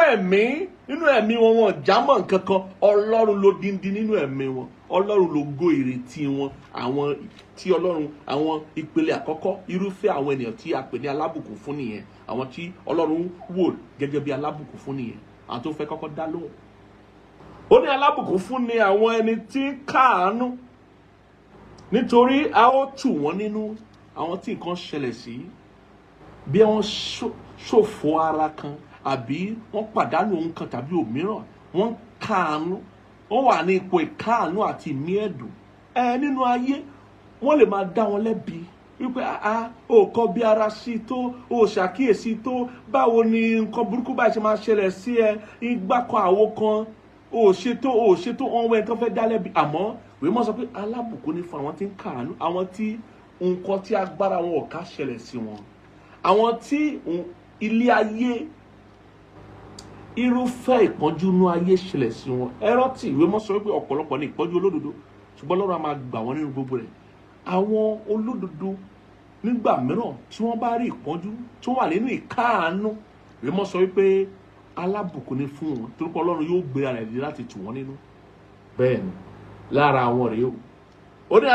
ẹ̀mí wọn, wọn jámọ́ nǹkan kan. Ọlọ́run ló díndín nínú ẹ̀mí wọn, Ọlọ́run ló gó ìrètí wọn. Àwọn tí Ọlọ́run, àwọn ìpele àkọ́kọ́, irúfẹ́ àwọn ènìyàn tí a pè ní alábùkún fún nìyẹn. Àwọn tí Ọlọ́run wò gẹ́gẹ́ bí alábùkún fún nìyẹn, àwọn tó fẹ́ kọ́kọ́ dá lóhùn. Ó ní alábùkún fún ni àwọn ẹni tí ń káàánú, nítorí a ó tù wọ́n nínú. Àwọn tí nǹkan ṣẹlẹ̀ sí, bí wọ́n ṣòfò ara kan, àbí wọ́n pàdánù ohun kan tàbí òmíràn, wọ́n káàánú, wọ́n wà ní ipò ìkáàánú àti ìmí ẹ̀dùn. Nínú ayé wọ́n lè máa dá wọn lẹ́bi wípé ó kọ bí ara sí tó, ó ṣàkíyèsí tó, báwo ni nǹkan burúkú báyìí ṣe máa ṣẹlẹ̀ sí ẹ, igbá kan àwo kan, ó ṣètò ọ̀hún ẹ̀ tó fẹ́ dá lẹ́bi. Àmọ́ ìwé mọ́ sọ pé alábùkún ni fún àwọn tí ń káàánú, àwọn tí nǹkan tí agbára wọn ò ká ṣẹlẹ̀ sí wọn, àwọn tí ilé ayé irúfẹ́ ìpọ́njú inú ayé ṣẹlẹ̀ sí wọn. Ẹ rántí ìwé mọ́ sọ pé ọ̀pọ̀lọpọ̀ ní ìpọ́njú olódodo, ṣùgbọ́n Ọlọ́run á máa gbà wọ́n nínú gbogbo rẹ̀. Àwọn olódodo nígbà mìíràn tí wọ́n bá rí ìpọ́njú tí wọ́n wà nínú ìkáàánú, ìwé mọ́ sọ wípé alábùkún ni fún wọn, torí pé Ọlọ́run yóò gbé ara rẹ̀ láti tù wọ́n nínú. Bẹ́ẹ̀ ni lára àwọn rèé o. Ó ní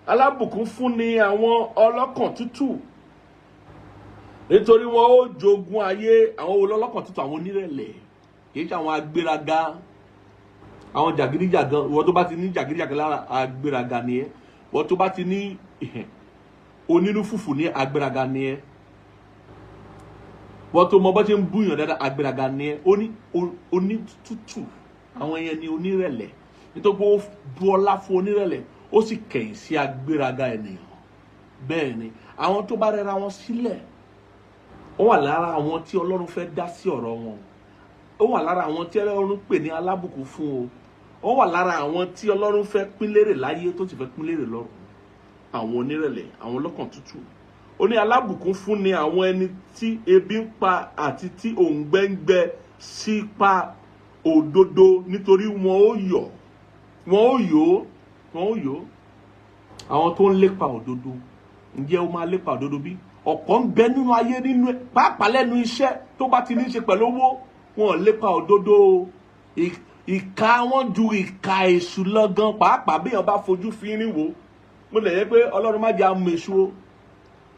alábùkún fún ni àwọn ọlọ́kàn tútù, nítorí wọn ó jogún ayé. Àwọn olọ́kàn tútù, àwọn onírẹ̀lẹ̀, kì í ṣe àwọn agbéraga, àwọn jàgídíjàgan. Ìwọ tó bá ti ní jàgídíjàgan lára, agbéraga ni ẹ́. Ìwọ tó bá ti ní onínú fùfù ní agbéraga ni ẹ́. Ìwọ tó mọ bó ṣe ń búyàn dáadáa, agbéraga ni ẹ́. Onítútù, àwọn yẹn ni onírẹ̀lẹ̀, nítorí pé ó bu ọlá fún onírẹ̀lẹ̀, ó sì kẹ̀yìn sí agbéraga ènìyàn. Bẹ́ẹ̀ ni àwọn tó bá rẹra wọn sílẹ̀, ó wà lára àwọn tí Ọlọ́run fẹ́ dá sí ọ̀rọ̀ wọn. Ó wà lára àwọn tí Ọlọ́run pè ní alábùkún fún o. Ó wà lára àwọn tí Ọlọ́run fẹ́ pín lérè láyé tó sì fẹ́ pín lérè lọ́run. Àwọn onírẹ̀lẹ̀, àwọn ọlọ́kàn tútù. Ó ní alábùkún fún ni àwọn ẹni tí ebi ń pa àti tí òǹgbẹ ń gbẹ sípa òdodo, nítorí wọn ó yó. Àwọn tó ń lépa òdodo, ǹjẹ́ ó máa lépa òdodo bí? Ọ̀pọ̀ ń bẹ nínú ayé, nínú pàápàá lẹ́nu iṣẹ́ tó bá ti ní ṣe pẹ̀lú owó, wọn ò lépa òdodo. Ìka wọn ju ìka èṣù lọ gan, pàápàá bí èèyàn bá fojú fínrín wò. Mo lè yẹ pé Ọlọ́run má jẹ́ àmọ́ èṣù o,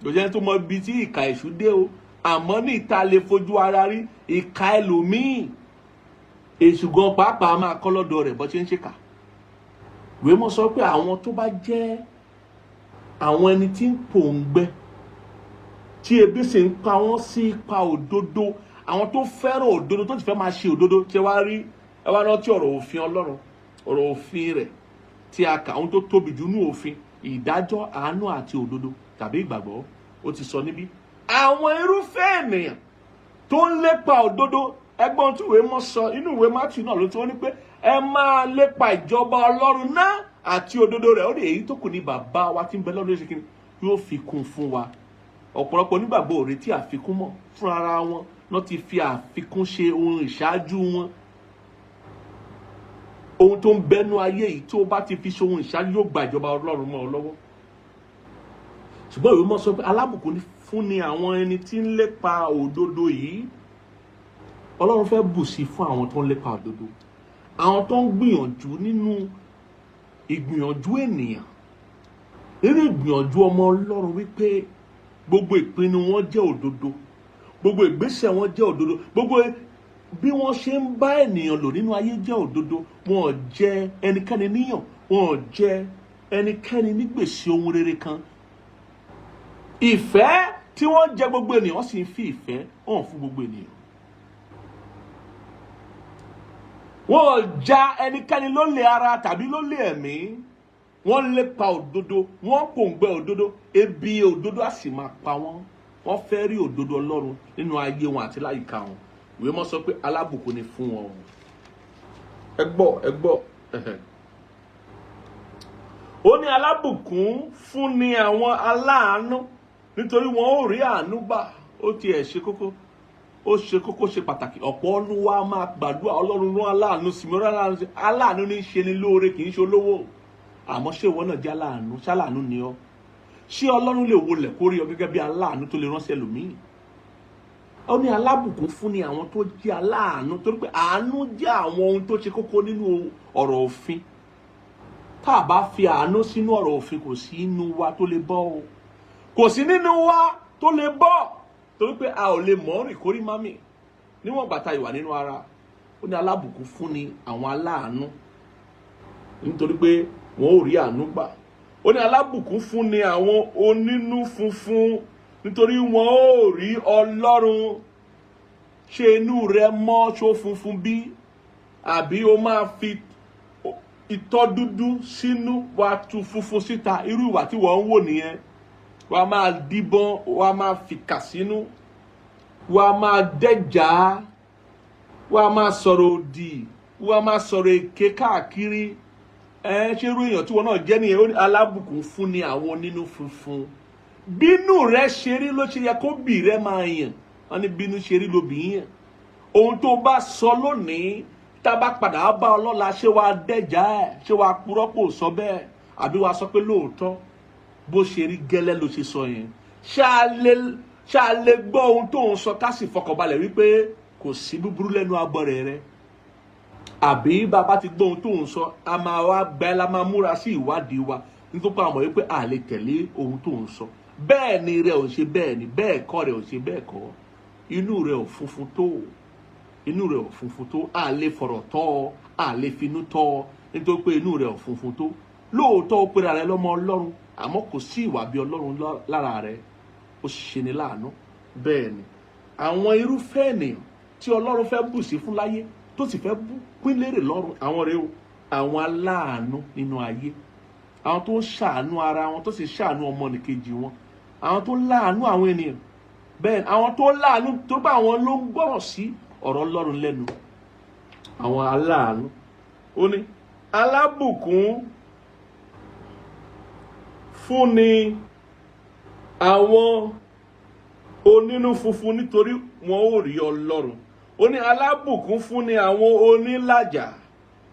kò jẹ́ tó mọ ibi tí ìka èṣù dé o. Àmọ́ ní ìta lè fojú ara rí ìka ẹlòmíì, èṣù gan pàápàá máa kọ́ lọ́dọ̀ rẹ̀ bó ṣe ń ṣèkà. Ìwé mọ́ sọ pé àwọn tó bá jẹ́ àwọn ẹni tí ń pòǹgbẹ, tí ebi sì ń pa wọ́n sí ipa òdodo, àwọn tó fẹ́ràn òdodo, tó ti fẹ́ máa ṣe òdodo. Tí ẹ wá rántí ọ̀rọ̀ òfin Ọlọ́run, ọ̀rọ̀ òfin rẹ̀ tí a kà, ohun tó tóbi jù nínú òfin, ìdájọ́, àánú àti òdodo tàbí ìgbàgbọ́. Ó ti sọ níbí àwọn irúfẹ́ ènìyàn tó ń lépa òdodo. Ẹgbọ́n tí ìwé mọ́ sọ inú ìwé Mátíù náà ló ti wọ́n ní pé ẹ máa lépa ìjọba Ọlọ́run náà àti òdodo rẹ̀. Ó ní èyí tó kù ní bàbá wa tí ń bẹ lọ́dún ṣe kíni yóò fi kún fún wa. Ọ̀pọ̀lọpọ̀ onígbàgbọ́ ò retí àfikún mọ́, fún ara wọn náà ti fi àfikún ṣe ohun ìṣáájú wọn. Ohun tó ń bẹnu ayé yìí tó bá ti fi ṣe ohun ìṣáájú yóò gba ìjọba Ọlọ́run mọ́ ọ lọ́wọ́. Ṣùgbọ́n ìwé mọ́ sọ pé alábùkún fún ni àwọn ẹni tí ń lépa òdodo yìí. Ọlọ́run fẹ́ bù sí fún àwọn tó ń lépa òdodo, àwọn tó ń gbìyànjú nínú ìgbìyànjú ènìyàn, nínú ìgbìyànjú ọmọ Ọlọ́run, wípé gbogbo ìpinnu wọn jẹ́ òdodo, gbogbo ìgbésẹ̀ wọn jẹ́ òdodo, gbogbo bí wọ́n ṣe ń bá ènìyàn lò nínú ayé jẹ́ òdodo. Wọn ò jẹ ẹnikẹ́ni níyàn, wọn ò jẹ ẹnikẹ́ni ní gbèsè ohun rere kan. Ìfẹ́ tí wọ́n jẹ gbogbo ènìyàn, wọ́n sì ń fi ìfẹ́ hàn fún gbogbo ènìyàn. Wọn ò já ẹnikẹ́ni lólè ara tàbí lólè ẹ̀mí. Wọ́n lépa òdodo, wọ́n pòǹgbẹ òdodo, ebi òdodo á sì máa pa wọ́n. Wọ́n fẹ́ rí òdodo Ọlọ́run nínú ayé wọn àti láyìíká wọn. Ìwé mọ́ sọ pé alábùkún ni fún wọn. Ẹ gbọ́. Ó ní alábùkún fún ni àwọn aláàánú, nítorí wọn ó rí àánú gbà. Ó tiẹ̀ ṣe kókó, ó ṣe kókó, ṣe pàtàkì. Ọ̀pọ̀ ọdún wa máa gbàdúrà, Ọlọ́run rán aláàánú sí mi, aláàánú ní í ṣe ni lóore, kì í ṣe olówó. Àmọ́ ṣé ìwọ náà jẹ́ aláàánú? Ṣáláàánú ni ọ́? Ṣé Ọlọ́run lè wọlẹ̀ kó rí ọ gẹ́gẹ́ bí aláàánú tó lè ránṣẹ́ lòmíì? Ó ní alábùkún fún ni àwọn tó jẹ́ aláàánú, torí pé àánú jẹ́ àwọn ohun tó ṣe kókó nínú ọ̀rọ̀ òfin. Tá a bá fi àánú sínú ọ̀rọ̀ òfin, kò sí inú wa tó lè bọ́ o, kò sí nínú wa tó lè bọ́, torí pé a ò lè mọ̀ rìn kórí mami níwọ̀n bàtà ìwà nínú ara. Ó ní alábùkún fún ni àwọn aláàánú, nítorí pé wọn ò rí àánú gbà. Ó ní alábùkún fún ni àwọn onínú funfun, nítorí wọn ò rí Ọlọ́run. ṣé inú rẹ mọ́ ṣó funfun bí àbí o máa fi ìtọ́ dúdú sínú wá tú funfun síta? Irú ìwà tí wọ́n ń wò nìyẹn. Wàá máa díbọ́n, wàá máa fìkà sínú, wàá máa dẹ́jà, wàá máa sọ̀rọ̀ òdì, wàá máa sọ̀rọ̀ èké káàkiri. Ṣé irú èèyàn tí wọn náà jẹ́ nìyẹn? Alábùkún fún ni àwọn onínú funfun. Bínú rẹ ṣe rí ló ṣe yẹ kó bì rẹ máa yàn. Wọ́n ní bínú ṣe rí ló bì í yàn. Ohun tó bá sọ lónìí, tá bá padà bá ọlọ́la, ṣé wàá dẹ́jà ẹ̀? Ṣé wàá purọ́ pò sọ bẹ́ẹ̀? Àbí wàá sọ pé lóòótọ́ bó ṣe rí gẹ́lẹ́ ló ṣe sọ yẹn? Ṣá lè gbọ́ ohun tó ń sọ ká sì fọkànbalẹ̀ wípé kò sí búburú lẹ́nu abọ́rẹ̀ rẹ? Àbí bàbá ti gbọ́ ohun tó ń sọ, a máa wá gbẹ́, la máa múra sí ìwádìí wa nítorí pé a mọ̀ wípé a lè tẹ̀lé ohun tó ń sọ. Bẹ́ẹ̀ ni rẹ ò ṣe bẹ́ẹ̀ ni, bẹ́ẹ̀ kọ́ rẹ ò ṣe bẹ́ẹ̀ kọ́. Inú rẹ ò funfun tó, inú rẹ ò funfun tó. A lè fọ̀rọ̀ tọ́ ọ, a lè finú tọ́ ọ nítorí pé inú rẹ ò funfun tó. Lóòótọ́ ó pera rẹ lọ́mọ Ọlọ́run, àmọ́ kò sí ìwà bí Ọlọ́run lára rẹ. Ó ṣe ni láàánú. Bẹ́ẹ̀ ni àwọn irúfẹ́ ènìyàn tí Ọlọ́run fẹ́ bù sí fún láyé tó sì fẹ́ pín lérè lọ́run, àwọn rèé o, àwọn aláàánú nínú ayé, àwọn tó ń ṣàánú ara wọn tó sì ṣàánú ọmọnìkejì wọn, àwọn tó láàánú àwọn ènìyàn. Bẹ́ẹ̀ àwọn tó láàánú tó bá àwọn ló ń gbọ́rọ̀ sí ọ̀rọ̀ Ọlọ́run lẹ́nu, àwọn aláàánú. Ó ní alábùkún fún ni àwọn onínú funfun nítorí wọn ò rí Ọlọ́run. Ó ní alábùkún fún ni àwọn onílàjà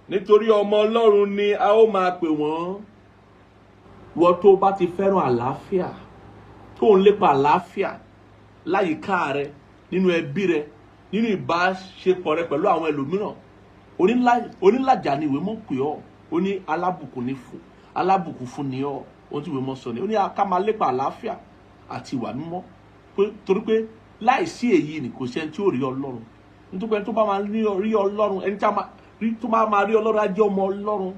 nítorí ọmọ Ọlọ́run ni a ó máa pè wọ́n. Wọ́n tó bá ti fẹ́ràn àlàáfíà, tó ń lépa àlàáfíà láyìíká rẹ, nínú ẹbí rẹ, nínú ìbáṣepọ̀ rẹ pẹ̀lú àwọn ẹlòmíràn, onílàjà ni ìwé mọ́ pè ọ́. Ó ní alábùkún fún ni ọ́. Ohun tí ìwé mọ́ sọ ni, ó ní ká máa lépa àlàáfíà àti ìwà mímọ́, torí pé láìsí èyí ni kò sẹ́ni tí ó rí Ọlọ́run. Nítorí pé ẹni tó bá máa rí Ọlọ́run, ẹni tó máa rí Ọlọ́run á jẹ́ ọmọ Ọlọ́run.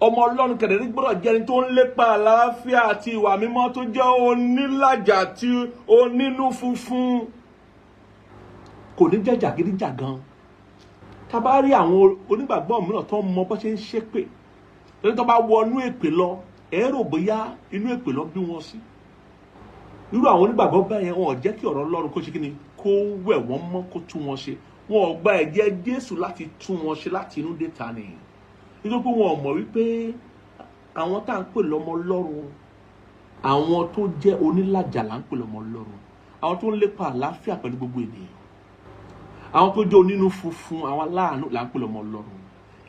Ọmọ Ọlọ́run kẹ̀dẹ̀ ní gbọ́dọ̀ jẹ́ ẹni tó ń lépa àlàáfíà àti ìwà mímọ́, tó jẹ́ onílàjà àti onínú funfun. Kò ní jẹ́ jàgídíjàgan. Tá bá rí àwọn onígbàgbọ́ mìíràn tó mọ bó ṣe ń ṣépè, lórí tó bá wọnú èpè lọ, ẹ rò bóyá inú èpè lọ bí wọn sí. Irú àwọn onígbàgbọ́ bẹ́ẹ̀ yẹn, wọn ò jẹ́ kí ọ̀rọ̀ Ọlọ́run kó ṣe kí ni, kó wẹ̀ wọ́n mọ́, kó tú wọn ṣe. Wọn ò gba ẹ̀jẹ̀ Jésù láti tú wọn ṣe láti inú dé ta ni. Nítorí pé wọn ò mọ̀ wípé àwọn tá à ń pè lọ́mọ Ọlọ́run, àwọn tó jẹ́ onílàjà là ń pè lọ́mọ Ọlọ́run, àwọn tó ń lépa àlàáfíà pẹ̀lú gbogbo ènìyàn, àwọn tó jẹ́ onínú funfun, àwọn aláàánú là ń pè lọ́mọ Ọlọ́run.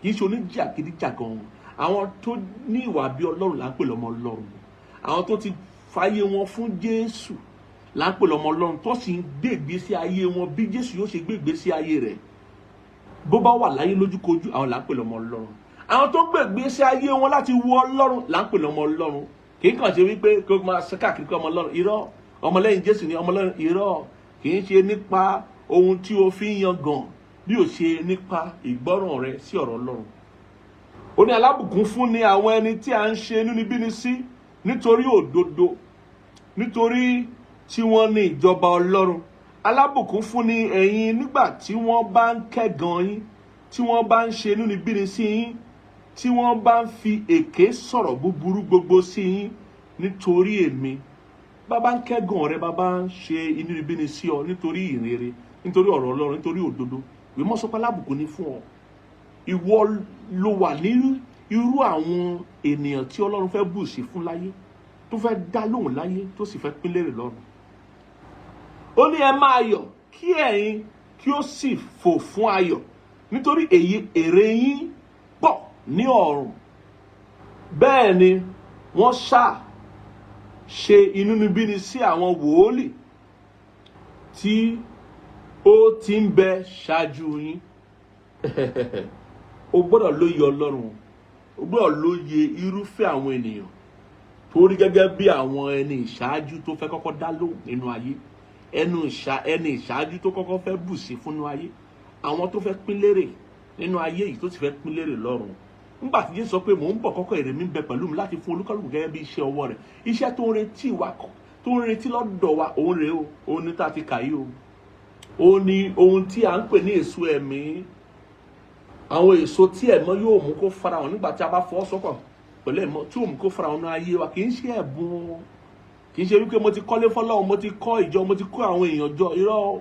Kì í ṣe oníjàgídíjàgan. Àwọn tó ní ìwà bí Ọlọ́run là ń pè lọ́mọ Ọlọ́run. Àwọn tó ti fàyè wọn fún Jésù là ń pè lọ́mọ Ọlọ́run, tó sì ń gbé ìgbésí ayé wọn bí Jésù yóò ṣe gbé ìgbésí ayé rẹ̀ bó bá wà láyé lójúkojú. Àwọn là ń pè lọ́mọ Ọlọ́run. Àwọn tó gbé ìgbésí ayé wọn láti wo Ọlọ́run là ń pè lọ́mọ Ọlọ́run. Kì í kàn ṣe wípé kó máa ṣe káàkiri pé ọmọ Ọlọ́run, irọ́. Ọmọlẹ́yìn Jésù ni ọmọ Ọlọ́run, irọ́. Kì í ṣe nípa ohun tí o fi ń yangàn, bí ó ṣe nípa ìgbọ́ràn rẹ sí ọ̀rọ̀ Ọlọ́run. Ó ní alábùkún fún ni àwọn ẹni tí a ń ṣe inúnibíni sí nítorí òdodo, nítorí tí wọ́n ní ìjọba Ọlọ́run. Alábùkún fún ni ẹ̀yin nígbà tí wọ́n bá ń kẹ́gàn yín, tí wọ́n bá ń ṣe inúnibíni sí yín, tí wọ́n bá ń fi èké sọ̀rọ̀ búburú gbogbo sí yín nítorí èmi. Bàbá ń kẹ́gàn rẹ, bàbá ń ṣe inúnibíni sí ọ nítorí ìrere, nítorí ọ̀rọ̀ Ọlọ́run, nítorí òdodo. Ìwé mọ́ sọ pé alábùkún ni fún ọ. Ìwọ ló wà ní irú àwọn ènìyàn tí Ọlọ́run fẹ́ bù sí fún láyé, tó fẹ́ dá lóhùn láyé, tó sì fẹ́ pín lérè lọ́run. Ó ní ẹ máa yọ̀ kí ẹ̀yin kí ó sì fò fún ayọ̀, nítorí èrè yín pọ̀ ní ọ̀run. Bẹ́ẹ̀ ni wọ́n ṣe inúnibíni sí àwọn wòólì tí ó ti ń bẹ ṣáájú yín. O gbọ́dọ̀ lóye Ọlọ́run, o gbọ́dọ̀ lóye irúfẹ́ àwọn ènìyàn torí gẹ́gẹ́ bí àwọn ẹni ìṣáájú tó fẹ́ kọ́kọ́ dá lóhùn nínú ayé, ẹni ìṣáájú tó kọ́kọ́ fẹ́ bù sí fúnnú ayé, àwọn tó fẹ́ pín lérè nínú ayé yìí, tó sì fẹ́ pín lérè lọ́run. Nígbà tí Jésù sọ pé mò ń bọ̀, kọ́kọ́ èrè mi ń bẹ pẹ̀lú mi láti fún olúkálùkù gẹ́gẹ́ bí iṣẹ́ ọwọ́ rẹ̀. Iṣẹ́ tó ń retí wa, tó ń retí lọ́dọ̀ wa, òun rèé o, òun ní tá a ti kà yìí o. ó ní ohun tí à ń pè ní èso ẹ̀mí, àwọn èso tí ẹ̀mọ́ yóò mú kó farahàn nígbà tí a bá fọwọ́ sọ́kàn pẹ̀lú ẹ̀mọ́ tí ó mú kó farahàn ní ayé wa. Kì í ṣe ẹ̀bùn, kì í ṣe wípé mo ti kọ́lé fọ́lọ́run, mo ti kọ́ ìjọ, mo ti kọ́ àwọn èèyàn jọ. Irọ́,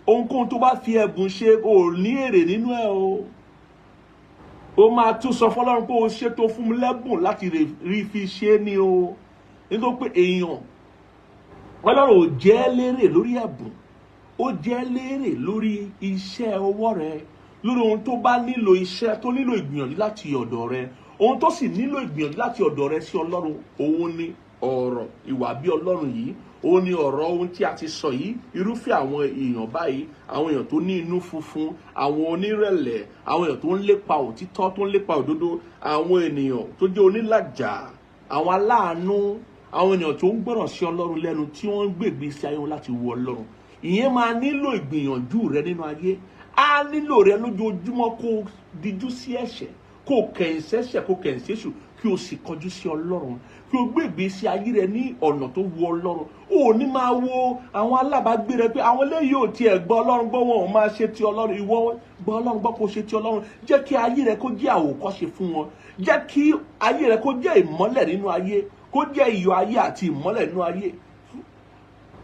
ohunkóhun tó bá fi ẹ̀bùn ṣe ò ní èrè nínú ẹ̀ o. Ó máa tún sọ fọ́lọ́run pé o ṣètò fún mi lẹ́bùn láti rí fi ṣe ni o. Nítorí pé èèyàn, Ọlọ́run ò jẹ́ lérè lórí ẹ̀bùn, ó jẹ́ lérè lórí iṣẹ́ ọwọ́ rẹ, lórí ohun tó bá nílò iṣẹ́, tó nílò ìgbìyànjú láti ọ̀dọ̀ rẹ. Ohun tó sì nílò ìgbìyànjú láti ọ̀dọ̀ rẹ sí Ọlọ́run, òun ni ọ̀rọ̀ ìwà bí Ọlọ́run yìí, òun ni ọ̀rọ̀ ohun tí a ti sọ yìí. Irúfẹ́ àwọn èèyàn báyìí, àwọn èèyàn tó ní inú funfun, àwọn onírẹ̀lẹ̀, àwọn èèyàn tó ń lépa òtítọ́, tó ń lépa òdodo, àwọn ènìyàn tó jẹ́ onílàjà, àwọn aláàánú, àwọn ènìyàn tó ń gbọ́ràn sí Ọlọ́run lẹ́nu, tí wọ́n ń gbègbè sí ayé wọn láti wo Ọlọ́run. Ìyẹn máa nílò ìgbìyànjú rẹ nínú ayé. Á nílò rẹ lójoojúmọ́ kó dijú sí ẹ̀ṣẹ̀, kó kẹ̀yìn sẹ́ṣẹ̀, kó kẹ̀yìn séṣù, kí o sì kọjú sí Ọlọ́run, kí o gbé ìgbésí ayé rẹ ní ọ̀nà tó wu Ọlọ́run. O ní máa wo àwọn alábàágbé rẹ pé àwọn eléyìí ò tiẹ̀ gbọ́ Ọlọ́run gbọ́, wọn ò máa ṣe ti Ọlọ́run. Ìwọ gbọ́ Ọlọ́run gbọ́, kó ṣe ti Ọlọ́run. Jẹ́ kí ayé rẹ kó jẹ́ àwòkọ́ṣe fún wọn. Jẹ́ kí ayé rẹ kó jẹ́ ìmọ́lẹ̀ nínú ayé, kó jẹ́ iyọ̀ ayé àti ìmọ́lẹ̀ nínú ayé.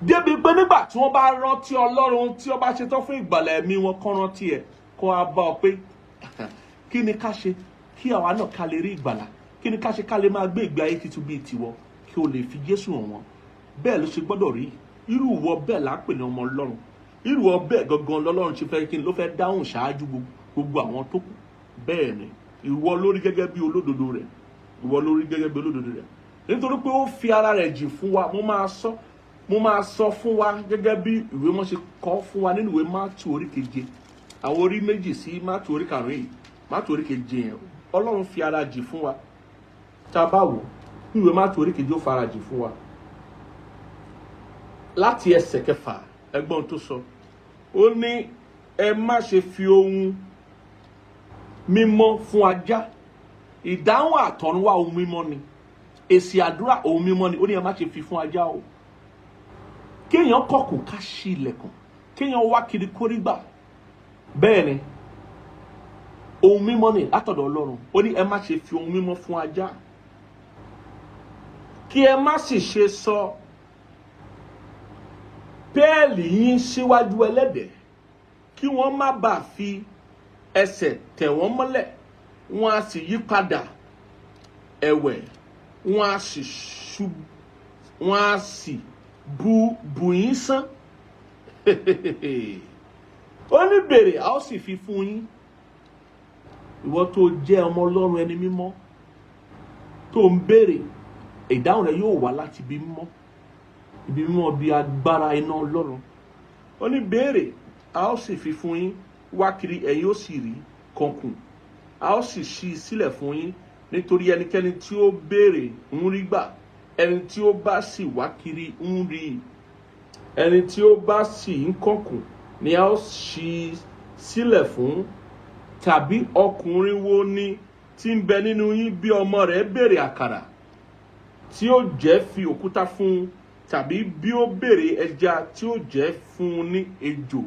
Débi pé nígbà tí wọ́n bá rántí Ọlọ́run, tí wọ́n bá ṣetán fún ìgbàlà ẹ̀mí wọn, kán rántí ẹ̀, kó a bá ọ pé kí ni ká ṣe kí àwa náà ká lè rí ìgbàlà, kí ni ká ṣe ká lè máa gbé ìgbé ayé tuntun bíi tiwọ, kí o lè fi Jésù hàn wọ́n. Bẹ́ẹ̀ ló ṣe gbọ́dọ̀ rí. Irú ìwọ bẹ́ẹ̀ là ń pè ní ọmọ Ọlọ́run. Irú ìwọ bẹ́ẹ̀ gangan lọ́lọ́run ṣe fẹ́ kí ni ló fẹ́ dáhùn ṣáájú gbogbo àwọn tó kù. Bẹ́ẹ̀ ni ìwọ lórí gẹ́gẹ́ bí olódodo rẹ̀, ìwọ lórí gẹ́gẹ́ bí olódodo rẹ̀, nítorí pé ó fi ara rẹ̀ jì fún wa. Mo máa sọ fún wa gẹ́gẹ́ bí ìwé wọn ṣe kọ fún wa nínú ìwé Mátíù orí 7, àwọn orí 2 sí Mátíù orí 5 yìí. Mátíù orí 7 yẹn Ọlọ́run fi ara jì fún wa. Tá a bá wò nínú ìwé Mátíù orí 7 ó fara jì fún wa. Láti ẹsẹ̀ 6 ẹgbọ́n tó sọ, ó ní ẹ má ṣe fi ohun mímọ́ fún ajá. Ìdáhùn àtọ̀runwá ohun mímọ́ ni, èsì àdúrà ohun mímọ́ ni. Ó ní ẹ má ṣe fi fún ajá o. Kéèyàn kọ̀kùn ká ṣí ilẹ̀kùn, kéèyàn wá kiri kórígbà. Bẹ́ẹ̀ ni ohun mímọ́ ni látọ̀dọ̀ Ọlọ́run. Ó ní ẹ má ṣe fi ohun mímọ́ fún ajá, kí ẹ má sì ṣe sọ péèlì yín síwájú ẹlẹ́dẹ̀, kí wọ́n má bàa fi ẹsẹ̀ tẹ̀ wọ́n mọ́lẹ̀, wọ́n á sì yí padà ẹ̀wẹ̀, wọ́n á sì bù yín sán. Ó ní béèrè a ó sì fi fún yín. Ìwọ tó jẹ́ ọmọ Ọlọ́run ẹni mímọ́ tó ń béèrè, ìdáhùn rẹ yóò wá láti ibi mímọ́, ibi mímọ́ bí agbára iná Ọlọ́run. Ó ní béèrè a ó sì fi fún yín, wá kiri ẹ̀yin ó sì rí, kànkùn a ó sì ṣí sílẹ̀ fún yín. Nítorí ẹnikẹ́ni tí ó béèrè ń rí gbà, ẹni tí ó bá sì wá kiri ń rí, ẹni tí ó bá sì ń kànkùn ni a ó ṣí sílẹ̀ fún. Tàbí ọkùnrin wo ni tí ń bẹ nínú yín bí ọmọ rẹ̀ béèrè àkàrà tí ó jẹ́ fi òkúta fún un, tàbí bí ó béèrè ẹja tí ó jẹ́ fún un ní ejò?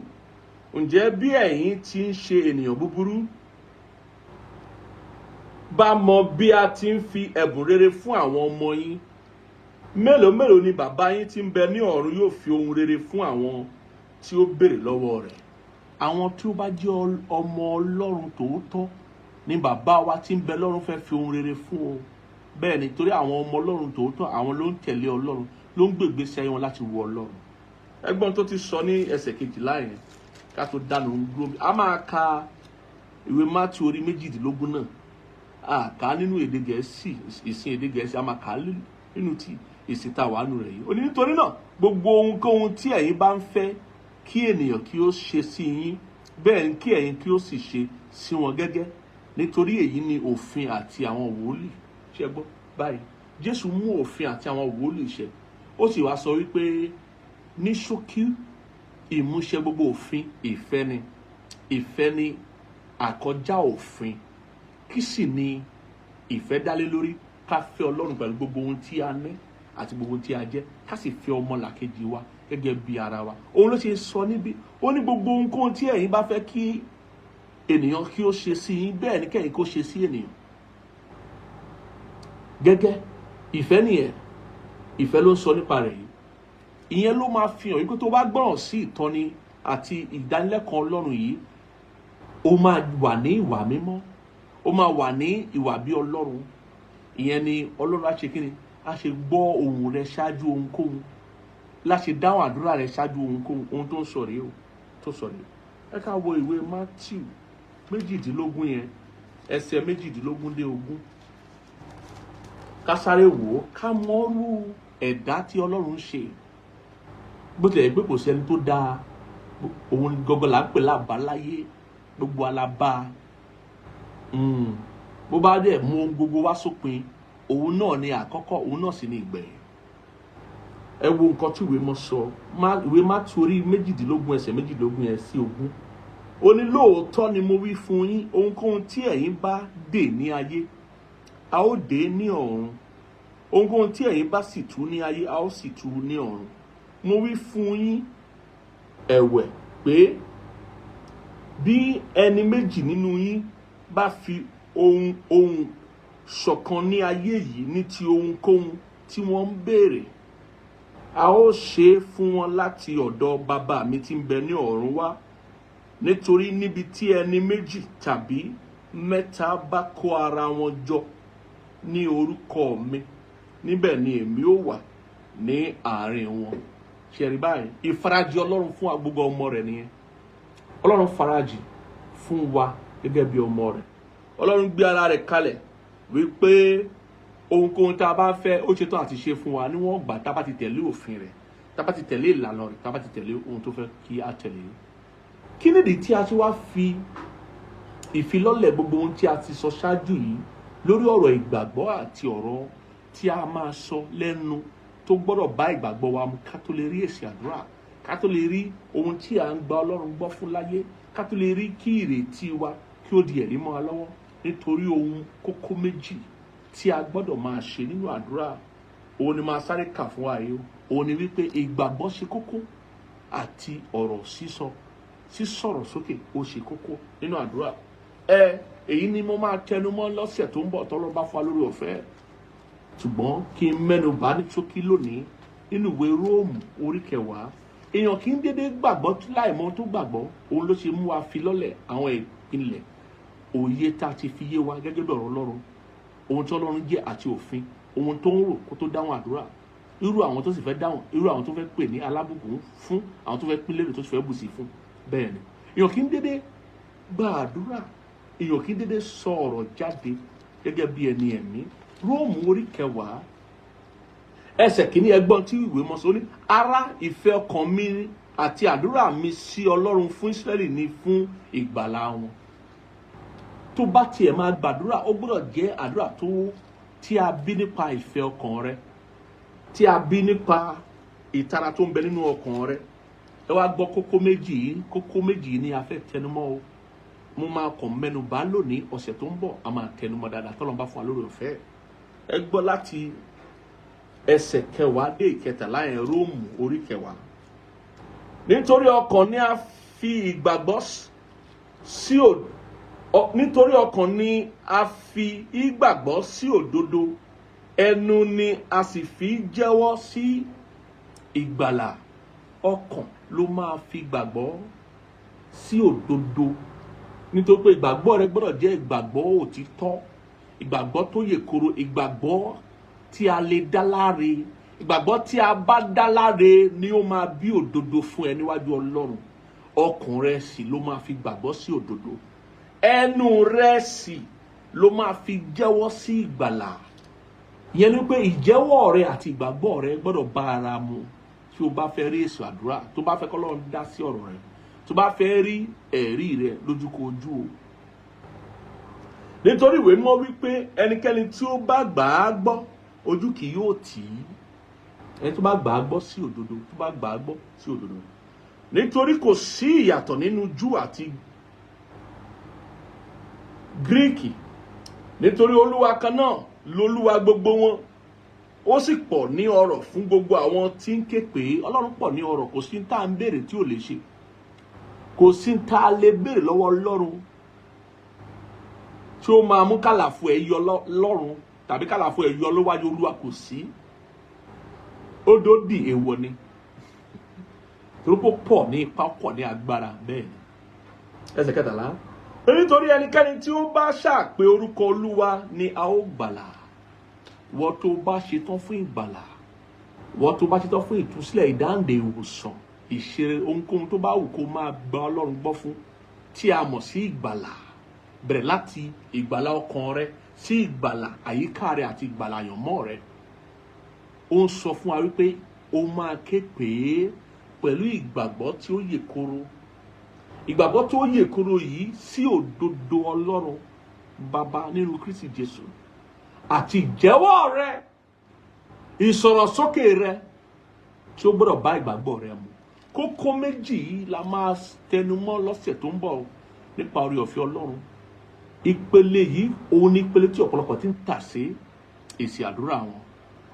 Ǹjẹ́ bí ẹ̀yin tí ń ṣe ènìyàn búburú bá mọ bí a ti ń fi ẹ̀bùn rere fún àwọn ọmọ yín, mélòó mélòó ni bàbá yín tí ń bẹ ní ọ̀run yóò fi ohun rere fún àwọn tí ó béèrè lọ́wọ́ rẹ̀. Àwọn tí ó bá jẹ́ ọmọ Ọlọ́run tòótọ́ ni bàbá wa tí ń bẹ lọ́run fẹ́ fi ohun rere fún o. Bẹ́ẹ̀ ni, torí àwọn ọmọ Ọlọ́run tòótọ́, àwọn ló ń tẹ̀lé Ọlọ́run, ló ń gbègbè sí ayé wọn láti wo Ọlọ́run. Ẹgbọ́n tó ti sọ ní ẹsẹ̀ 12 yẹn ká tó dánu dúró. A máa ka ìwé Mátíù orí 18 náà. A kà á nínú èdè Gẹ̀ẹ́sì, ìsìn èdè Gẹ̀ẹ́sì, a máa kà á nínú ti ìsìn tá a wà nù rẹ̀ yìí. Ó ní nítorí náà gbogbo ohunkóhun tí ẹ̀yin bá ń fẹ́ kí ènìyàn kí ó ṣe sí yín, bẹ́ẹ̀ ni kí ẹ̀yin kí ó sì ṣe sí wọn gẹ́gẹ́, nítorí èyí ni òfin àti àwọn wòlíì. Ṣé gbọ́ báyìí? Jésù mú òfin àti àwọn wòlíì ṣẹ. Ó sì wá sọ wípé ní ṣókí ìmúṣẹ gbogbo òfin ìfẹ́ ni. Ìfẹ́ ni àkọjá òfin. Kí sì ni ìfẹ́ dálé lórí? Ká fẹ́ Ọlọ́run pẹ̀lú gbogbo ohun tí a ní àti gbogbo ohun tí a jẹ́, ká sì fẹ́ ọmọlàkejì wa gẹ́gẹ́ bí ara wa. Òun ló ṣe sọ níbí, ó ní gbogbo ohunkóhun tí ẹ̀yin bá fẹ́ kí ènìyàn kí ó ṣe sí yín, bẹ́ẹ̀ ni kẹ́yin kó ṣe sí ènìyàn. Gẹ́gẹ́ ìfẹ́ nìyẹn, ìfẹ́ ló ń sọ nípa rẹ̀ yìí. Ìyẹn ló máa fi hàn wípé tó bá gbọ́ràn sí ìtọ́ni àti ìdánilẹ́kọ̀ọ́ Ọlọ́run yìí, ó máa wà ní ìwà mímọ́, ó máa wà ní ìwà bí Ọlọ́run. Ìyẹn ni Ọlọ́run á ṣe kí ni? Á ṣe gbọ́ ohùn rẹ ṣáájú ohunkóhun, láṣẹ dáhùn àdúrà rẹ ṣáájú ohunkóhun. Ohun tó ń sọ rèé o, tó sọ rèé. Ẹ ká wo ìwé Matthew 18 yẹn, ẹsẹ̀ 18-20. Ká sáré wò ó, ká mọ́rú ẹ̀dá tí Ọlọ́run ṣe. Bó tilẹ̀ pé kò sẹ́ni tó dáa, òun gọ́gọ́ là ń pè lábàláyé, gbogbo alábá. Bó bá dẹ̀ mú ohun gbogbo wá sópin, òun náà ni àkọ́kọ́, òun náà sì ni ìgbẹ̀yìn. Ẹ wo nǹkan tí ìwé mọ́ sọ, ìwé Matthew 18 ẹsẹ̀ 18-20. Ó ní lóòótọ́ ni mo wí fún yín, ohunkóhun tí ẹ̀yin bá dè ní ayé, a ó dè ní ọ̀run. Ohunkóhun tí ẹ̀yin bá sì tú ní ayé, a ó sì tú ní ọ̀run. Mo wí fún yín ẹ̀wẹ̀ pé bí ẹni méjì nínú yín bá fi ohun ṣọ̀kan ní ayé yìí ní ti ohunkóhun tí wọ́n ń béèrè, a ó ṣe é fún wọn láti ọ̀dọ̀ bàbá mi tí ń bẹ ní ọ̀run wá. Nítorí níbi tí ẹni méjì tàbí mẹ́ta bá kó ara wọn jọ ní orúkọ mi, níbẹ̀ ni èmi ó wà ní àárín wọn. Ṣẹ̀rí báyìí, ìfarajì Ọlọ́run fún gbogbo ọmọ rẹ̀ nìyẹn. Ọlọ́run farajì fún wa gẹ́gẹ́ bí ọmọ rẹ̀. Ọlọ́run gbé ara rẹ̀ kalẹ̀ wípé ohunkóhun tá a bá fẹ́ ó ṣetán àti ṣe fún wa níwọ̀n gbà tá a bá ti tẹ̀lé òfin rẹ̀, tá a bá ti tẹ̀lé ìlànà rẹ̀, tá a bá ti tẹ̀lé ohun tó fẹ́ kí a tẹ̀lé. Kí nìdí tí a ti wá fi ìfilọ́lẹ̀ gbogbo ohun tí a ti sọ ṣáájú yìí lórí ọ̀rọ̀ ìgbàgbọ́ àti ọ̀rọ̀ tí a máa sọ lẹ́nu tó gbọ́dọ̀ bá ìgbàgbọ́ wa mu, ká tó lè rí èsì àdúrà, ká tó lè rí ohun tí a ń gba Ọlọ́run gbọ́ fún láyé, ká tó lè rí kí ìrètí wa kí ó di ẹ̀rí mọ́ wa lọ́wọ́. Nítorí ohun kókó méjì tí a gbọ́dọ̀ máa ṣe nínú àdúrà, òun ni máa sáré kà fún wa yìí. Òun ni wípé ìgbàgbọ́ ṣe kókó àti ọ̀rọ̀ sísọ̀rọ̀ sókè ó ṣe kókó nínú àdúrà. Èyí ni mo máa tẹnumọ́ lọ́sẹ̀ tó ń bọ̀ tọ́lọ́ bá fún wa lórí ọ̀fẹ́. Ṣùgbọ́n kí n mẹ́nu bà ní ṣókí lónìí nínú ìwé Róòmù 10. Èèyàn kì í dédé gbàgbọ́ láìmọ̀ tó gbàgbọ́. Òun ló ṣe mú wa fi lọ́lẹ̀ àwọn ìpìlẹ̀ òye tá a ti fi yé wa gẹ́gẹ́ bí ọ̀rọ̀ Ọlọ́run, ohun tí Ọlọ́run jẹ́ àti òfin, ohun tó ń rò kó tó dáhùn àdúrà, irú àwọn tó sì fẹ́ dáhùn, irú àwọn tó fẹ́ pè ní alábùkún fún, àwọn tó fẹ́ pín lérè tó sì fẹ́ bùsí fún. Bẹ́ẹ̀ ni èèyàn kì í dédé gba àdúrà, èèyàn kì í dédé sọ ọ̀rọ̀ jáde gẹ́gẹ́ bí ẹni ẹ̀mí. Róòmù 10 ẹsẹ̀ kìíní, ẹgbọ́n tí ìwé mọ́ sọ ní, ará, ìfẹ́ ọkàn mi àti àdúrà mi sí Ọlọ́run fún Ísírẹ́lì ni fún ìgbàlà wọn. Tó bá tiẹ̀ máa gbàdúrà, ó gbọ́dọ̀ jẹ́ àdúrà tí a bí nípa ìfẹ́ ọkàn rẹ, tí a bí nípa ìtara tó ń bẹ nínú ọkàn rẹ. Ẹ wá gbọ́ kókó méjì ni a fẹ́ tẹnumọ́ o. Mo máa kàn mẹ́nu bà lónìí, ọ̀sẹ̀ tó ń bọ̀ a máa tẹnumọ́ dáadáa tọ́lọ́run bá fún wa lórí ọ̀fẹ́. Ẹ gbọ́ láti ẹsẹ̀ 10 dé 13 yẹn, Róòmù 10. Nítorí ọkàn ni a fi ìgbàgbọ́ sí nítorí ọkàn ni a fi ìgbàgbọ́ sí òdodo, ẹnu ni a sì fi jẹ́wọ́ sí ìgbàlà. Ọkàn ló máa fi gbàgbọ́ sí òdodo. Nítorí pé ìgbàgbọ́ rẹ gbọ́dọ̀ jẹ́ ìgbàgbọ́ òtítọ́, ìgbàgbọ́ tó yè koro, ìgbàgbọ́ tí a lè dá láre. Ìgbàgbọ́ tí a bá dá láre ni ó máa bí òdodo fún ẹ níwájú Ọlọ́run. Ọkàn rẹ sì ló máa fi gbàgbọ́ sí òdodo, ẹnu rẹ sì ló máa fi jẹ́wọ́ sí ìgbàlà. Ìyẹn ni pé ìjẹ́wọ́ rẹ àti ìgbàgbọ́ rẹ gbọ́dọ̀ bá ara mu tí o bá fẹ́ rí èso àdúrà, tó bá fẹ́ kí Ọlọ́run dá sí ọ̀rọ̀ rẹ, tó bá fẹ́ rí ẹ̀rí rẹ lójúkojú o. Nítorí ìwé mọ́ wípé ẹnikẹ́ni tí ó bá gbà á gbọ́, ojú kì yóò tì í. Ẹni tó bá gbà á gbọ́ sí òdodo, tó bá gbà á gbọ́ sí òdodo. Nítorí kò sí ìyàtọ̀ nínú Júù àti Gíríkì, nítorí Olúwa kan náà lolúwa gbogbo wọn. ó sì pọ̀ ní ọrọ̀ fún gbogbo àwọn tí ń ké pé. Ọlọ́run pọ̀ ní ọrọ̀, kò sí ní tá à ń béèrè tí ò lè ṣe, kò sí ní tá a lè béèrè lọ́wọ́ Ọlọ́run tí ó máa mú kàlàfo ẹ̀ yọ lọ́run tàbí kàlàfo ẹ̀ yọ lọ́wájú Olúwa. Kò sí, ó dòdì èèwọ̀ ni, torí pé pọ̀ ní ipá, pọ̀ ní agbára. Bẹ́ẹ̀ ni ẹsẹ̀ kẹtàlá, nítorí ẹnikẹ́ni tí ó bá ṣàpè orúkọ Olúwa ni a ó gbàlà. Wọ́n tó bá ṣetán fún ìgbàlà, wọ́n tó bá ṣetán fún ìtúsílẹ̀, ìdáǹdè, ìwòsàn, ìṣeré, ohunkóhun tó bá wù kó máa gba Ọlọ́run gbọ́ fún, tí a mọ̀ sí ìgbàlà, bẹ̀rẹ̀ láti ìgbàlà ọkàn rẹ sí ìgbàlà àyíká rẹ àti ìgbàlà àyànmọ́ rẹ. Ó ń sọ fún wa wípé ó máa ké pè é pẹ̀lú ìgbàgbọ́ tí ó yè koro. Ìgbàgbọ́ tó yè koro yìí sí òdodo Ọlọ́run Baba nínú Kristi Jésù, àti ìjẹ́wọ́ rẹ, ìsọ̀rọ̀sókè rẹ tí ó gbọ́dọ̀ bá ìgbàgbọ́ rẹ mu. Kókó méjì yìí la máa tẹnumọ́ lọ́sẹ̀ tó ń bọ̀ nípa oore ọ̀fẹ́ Ọlọ́run. Ìpele yìí òun ni ìpele tí ọ̀pọ̀lọpọ̀ ti ń tà sí èsì àdúrà wọn.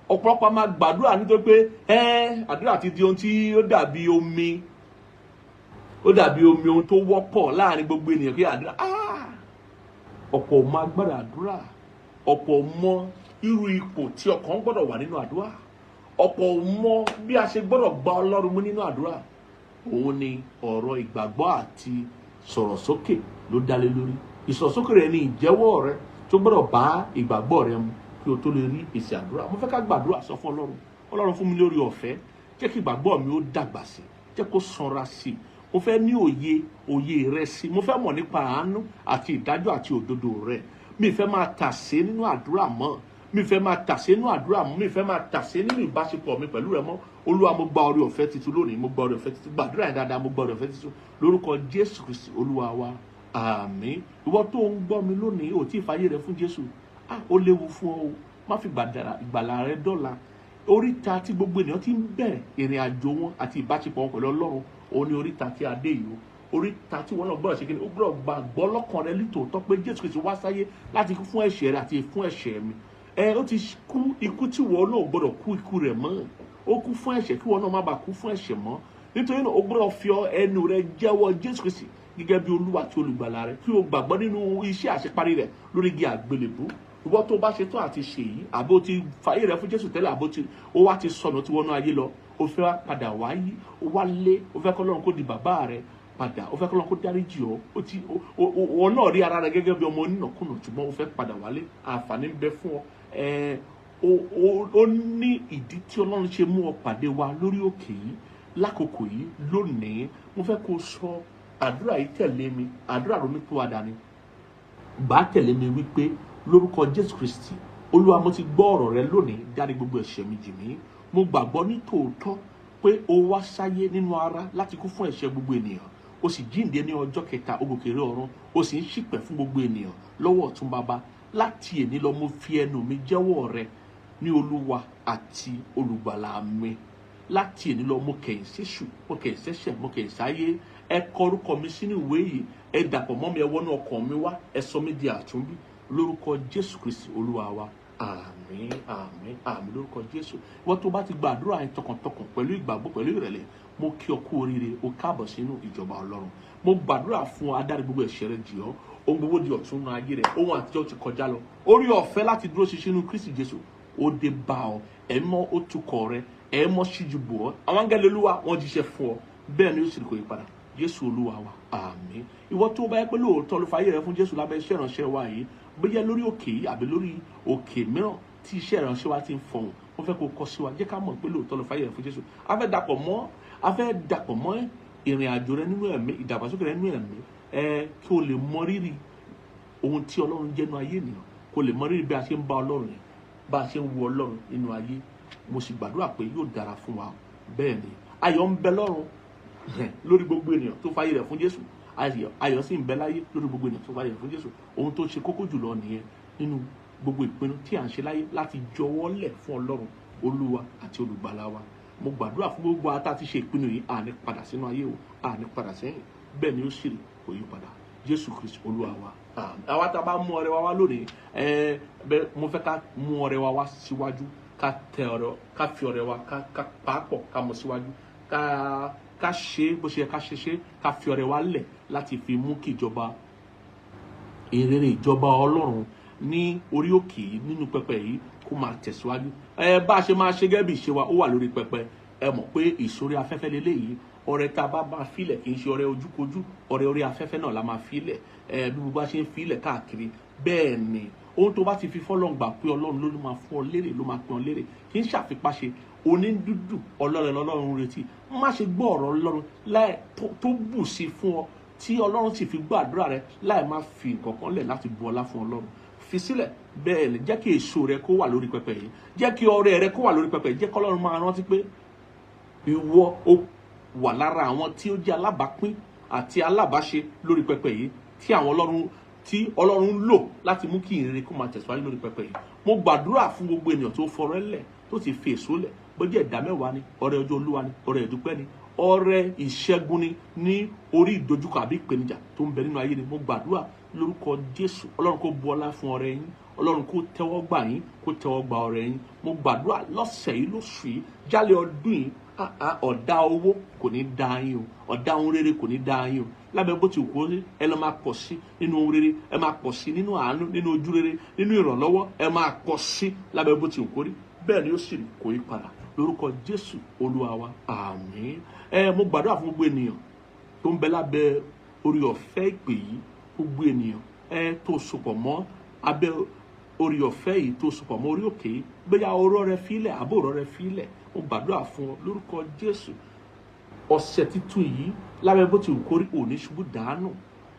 Ọ̀pọ̀lọpọ̀ máa gbàdúrà nítorí pé àdúrà ti di ohun tí ó dàbí omi, ohun tó wọ́pọ̀ láàrin gbogbo ènìyàn pé àdúrà. Ọ̀pọ̀ máa gbàdúrà àdúrà, ọ̀pọ̀ mọ irú ipò tí ọkàn gbọ́dọ̀ wà nínú àdúrà, ọ̀pọ̀ mọ bí a ṣe gbọ́dọ̀ gba Ọlọ́run mú nínú àdúrà. Òun ni ọ̀rọ̀ ìgbàgbọ́ àti sọ̀rọ̀sókè ló dá lé lórí. Ìsọ̀rọ̀sókè rẹ ni ìjẹ́wọ́ rẹ tó gbọ́dọ̀ bá ìgbàgbọ́ rẹ mu kí o tó lè rí èsì àdúrà. Mo fẹ́ ká gbàdúrà sọ fún Ọlọ́run. Ọlọ́run, fún mi lórí ọ̀fẹ́, jẹ́ kí ìgbàgbọ́ mi ó dàgbà sí, jẹ́ kó sanra sí. Mo fẹ́ ní òye rẹ sí. Mo fẹ́ mọ̀ nípa àánú àti ìdájọ́ àti òdodo rẹ. Mi fẹ́ máa tàsé nínú àdúrà mọ́, mi fẹ́ máa tàsé nínú àdúrà mọ́, mi fẹ́ máa tàsé nínú ìbáṣepọ̀ mi pẹ̀lú rẹ mọ́. Olúwa, mo gba oore ọ̀fẹ́ titun lónìí, mo gba oore ọ̀fẹ́ titun. Gbàdúrà yẹn dáadáa, mo gba oore ọ̀fẹ́ titun lórúkọ Jésù Kristi Olúwa wa. Àmín. Ìwọ tó ń gbọ́ mi lónìí, ò tí ì fàyè rẹ fún Jésù, ó léwu fún ọ. Má fi ìgbàlà rẹ dọ́là. Oríta tí gbogbo ènìyàn ti ń bẹ̀rẹ̀ ìrìn àjò wọn àti ìbáṣepọ̀ wọn pẹ̀lú Ọlọ́run, òun ni oríta tí a dé yìí o. Oríta tí wọn náà gbọ́dọ̀ ṣe kí ni, ó gbọ́dọ̀ gbàgbọ́ lọ́kàn rẹ nítòótọ́ pé Jésù Kristi wá sáyé láti kú fún ẹ̀ṣẹ̀ rẹ àti fún ẹ̀ṣẹ̀ mi. Ó ti kú ikú tí wọn náà gbọ́dọ̀ kú ikú rẹ̀ mọ́. Ó kú fún ẹ̀ṣẹ̀ kí wọn náà má bàa kú fún ẹ̀ṣẹ̀ mọ́. Nítorí náà ó gbọ́dọ̀ fi ẹnu rẹ jẹ́wọ́ Jésù Kristi gẹ́gẹ́ bí Olúwa àti olùgbàlà rẹ, kí o gbàgbọ́ nínú iṣẹ́ àṣeparí rẹ̀ lórí igi àgbélébú. Ìwọ tó bá ṣe tán àti ṣe yìí, àbó ti fàyè rẹ fún Jésù tẹ́lẹ̀, ó wá ti sọnù tí wọnú ayé lọ, ó fẹ́ wá padà wáyé, ó wá lé, ó fẹ́ kọ́ Ọlọ́run kó di bàbá rẹ padà, ó fẹ́ kọ́ Ọlọ́run kó dáríjì ọ́. Ó náà rí ara rẹ gẹ́gẹ́ bí ọmọ onínàkúnà, ṣùgbọ́n ó fẹ́ padà wálé. Àǹfààní ń bẹ fún ọ. Ó ní ìdí tí Ọlọ́run ṣe mú ọ pàdé wa lórí òkè yìí lákòókò yìí lónìí. Mo fẹ́ kó sọ àdúrà yìí tẹ̀lé mi, àdúrà ronú pé wà dání. Gbà tẹ̀lé mi wípé lórúkọ Jésù Kristi Olúwa, mo ti gbọ́ ọ̀rọ̀ rẹ lónìí, dárí gbogbo ẹ̀ṣẹ̀ mi jì mí. Mo gbàgbọ́ ní tòótọ́ pé o wá sáyé nínú ara láti kú fún ẹ̀ṣẹ̀ gbogbo ènìyàn. O sì jíǹde ní ọjọ́ kẹta, o gòkèrè ọ̀run, o sì ń ṣìpẹ̀ fún gbogbo ènìyàn lọ́wọ́ ọ̀tún Baba. Láti èní lọ, mo fi ẹnu mi jẹ́wọ́ rẹ ní Olúwa àti olùgbàlà mi. Láti èní lọ, mo kẹ̀yìn séṣù, mo kẹ̀yìn sẹ́ṣẹ̀, mo kẹ̀yìn sáyé. Ẹ kọ orúkọ mi sínú ìwé yìí, ẹ dàpọ̀ mọ́ mi, ẹ wọnú ọkàn mi wá, ẹ sọ mí di àtúnbí lórúkọ Jésù Kristi Olúwa wa. Àmín, àmín, àmín lórúkọ Jésù. Ìwọ tó bá ti gba àdúrà yẹn tọkàntọkàn pẹ̀lú ìgbàgbọ́, pẹ̀lú ìrẹ̀lẹ̀, mo kí ọ kú oríire, o káàbọ̀ sínú ìjọba Ọlọ́run. Mo gbàdúrà fún adarí gbogbo ẹ̀ṣẹ̀ rẹ jì ọ́, ohun gbogbo di ọ̀tun nínú ayé rẹ, ohun àtijọ́ ti kọjá lọ. Orí ọ̀fẹ́ láti dúró ṣinṣin nínú Kristi Jésù ó dé bá ọ. Ẹ̀mọ́ ó tukọ̀ rẹ, ẹ̀mọ́ ṣíjú bò ọ́. Àwọn áńgẹ́lì Olúwa wọ́n jíṣẹ́ fún ọ, bẹ́ẹ̀ ni ó sì kò yí padà. Jésù Olúwa wa. Àmín. Ìwọ tó bá yẹ pé lóòótọ́ ló fàyè rẹ fún Jésù lábẹ́ iṣẹ́ ìránṣẹ́ wa yìí, bóyá lórí òkè yìí àbí lórí òkè mìíràn tí iṣẹ́ ìránṣẹ́ wa ti ń fọhùn, mo fẹ́ kó kọ sí wa, jẹ́ ká mọ̀ pé lóòótọ́ ló fàyè rẹ fún Jésù. A fẹ́ dàpọ̀ mọ́ ìrìn àjò rẹ nínú ẹ̀mí, ìdàgbàsókè rẹ nínú ẹ̀mí, kí o lè mọ rírì ohun tí Ọlọ́run jẹ́ nínú ayé ènìyàn, kó lè mọ rírì bí a ṣe ń bá Ọlọ́run rìn, bá a ṣe ń wo Ọlọ́run nínú ayé. Mo sì gbàdúrà pé yóò dára fún wa. Bẹ́ẹ̀ ni ayọ̀ ń bẹ lọ́run lórí gbogbo ènìyàn tó fàyè rẹ̀ fún Jésù. Ayọ̀ sì ń bẹ láyé lórí gbogbo ènìyàn tó fàyè rẹ̀ fún Jésù. Ohun tó ṣe kókó jùlọ nìyẹn nínú gbogbo ìpinnu tí à ń ṣe láyé, láti jọ̀wọ́lẹ̀ fún Ọlọ́run Olúwa àti olùgbàlà wa. Mo gbàdúrà fún gbogbo ata tí ṣe ìpinnu yìí, àní padà sínú ayé o, àní padà sẹ́yìn. Bẹ́ẹ̀ ni ó sì rí, kò yí padà. Jésù Kristi Olúwa wa. Àwa tá a bá mú ọrẹ wa wá lónìí, mo fẹ́ ká mú ọrẹ wa wá síwájú ká tẹ ọ̀rọ̀ ká fi ọ̀rẹ́ wa ká pàápọ̀ ká mọ̀ síwájú ká ṣe bó ṣe yẹ ká ṣe ká fi ọ̀rẹ́ wa lẹ̀ láti fi mú kí ìrere ìjọba Ọlọ́run ní orí òkè yìí nínú pẹpẹ yìí kó máa tẹ̀síwájú. Bá a ṣe máa ṣe gẹ́gẹ́ bí ìṣe wa ó wà lórí pẹpẹ. Ẹ mọ̀ pé ìsórí afẹ́fẹ́ lélẹ́yìí ọrẹ tá a bá máa filẹ̀ kì í ṣe ọrẹ ojúkojú, ọrẹ orí afẹ́fẹ́ náà la máa filẹ̀. Bí gbogbo bá ṣe ń filẹ̀ káàkiri bẹ́ẹ̀ ni ohun tó bá ti fi fọ́lọ́run gbà pé Ọlọ́run ló máa fún ọ lérè ló máa pín ọ lérè, kì í ṣàfipáṣe onídùúdù Ọlọ́run retí. Má ṣe gbọ́ ọ̀rọ̀ Ọlọ́run láì tó bù sí fún ọ tí Ọlọ́run sì fi gbọ́ àdúrà rẹ láì má fi nǹkan kan lẹ̀ láti bu ọlá fún Ọlọ́run. Fi sílẹ̀ bẹ́ẹ̀ ni jẹ́ kí èso rẹ kó wà lórí pẹpẹ yìí, jẹ́ kí ọrẹ rẹ kó wà lórí pẹpẹ yìí, jẹ́ kí Ọlọ́run máa rántí pé ìwọ ó wà lára àwọn tí ó jẹ́ alábàápín àti alábàáṣe lórí pẹpẹ yìí tí Ọlọ́run lò láti mú kí ìrere kó máa tẹ̀síwájú lórí pẹpẹ yìí. Mo gbàdúrà fún gbogbo ènìyàn tó fọrẹ lẹ̀ tó ti fi èso lẹ̀, bó jẹ́ ìdámẹ́wàá ni, ọrẹ ọjọ́ Olúwa ni, ọrẹ ìdúpẹ́ ni, ọrẹ ìṣẹ́gun ni ní orí ìdojúkọ àbí ìpèníjà tó ń bẹ nínú ayé ni. Mo gbàdúrà lórúkọ Jésù Ọlọ́run kó bu ọlá fún ọrẹ yín, Ọlọ́run kó tẹ́wọ́ gbà yín, kó tẹ́wọ́ gba ọrẹ yín. Mo gbàdúrà lọ́sẹ̀ yìí lóṣù yìí jálẹ̀ ọdún yìí ọ̀dá owó kò ní dá yín o, ọ̀dá ohun rere kò ní dá yín o. Lábẹ́ bó ti kú ẹ lọ máa pọ̀ sí nínú ohun rere, ẹ máa pọ̀ sí nínú àánú, nínú ojú rere, nínú ìrànlọ́wọ́, ẹ máa pọ̀ sí lábẹ́ bó ti kú rí. Bẹ́ẹ̀ ni ó sì kò yí padà lórúkọ Jésù Olúwa wa, àmín. Mo gbàdúrà fún gbogbo ènìyàn tó ń bẹ lábẹ́ orí ọ̀fẹ́ ìpè yìí, gbogbo ènìyàn tó sopọ̀ mọ́ abẹ́ orí ọ̀fẹ́ yìí, tó sopọ̀ mọ́ orí òkè yìí, bóyá ọ̀rọ̀ rẹ fílẹ̀ àbó ọ̀rọ̀ rẹ fílẹ̀. Mo gbàdúrà fún ọ lórúkọ Jésù. Ọ̀sẹ̀ titun yìí lábẹ́ bó ti wù kórí òní ṣubú dànù,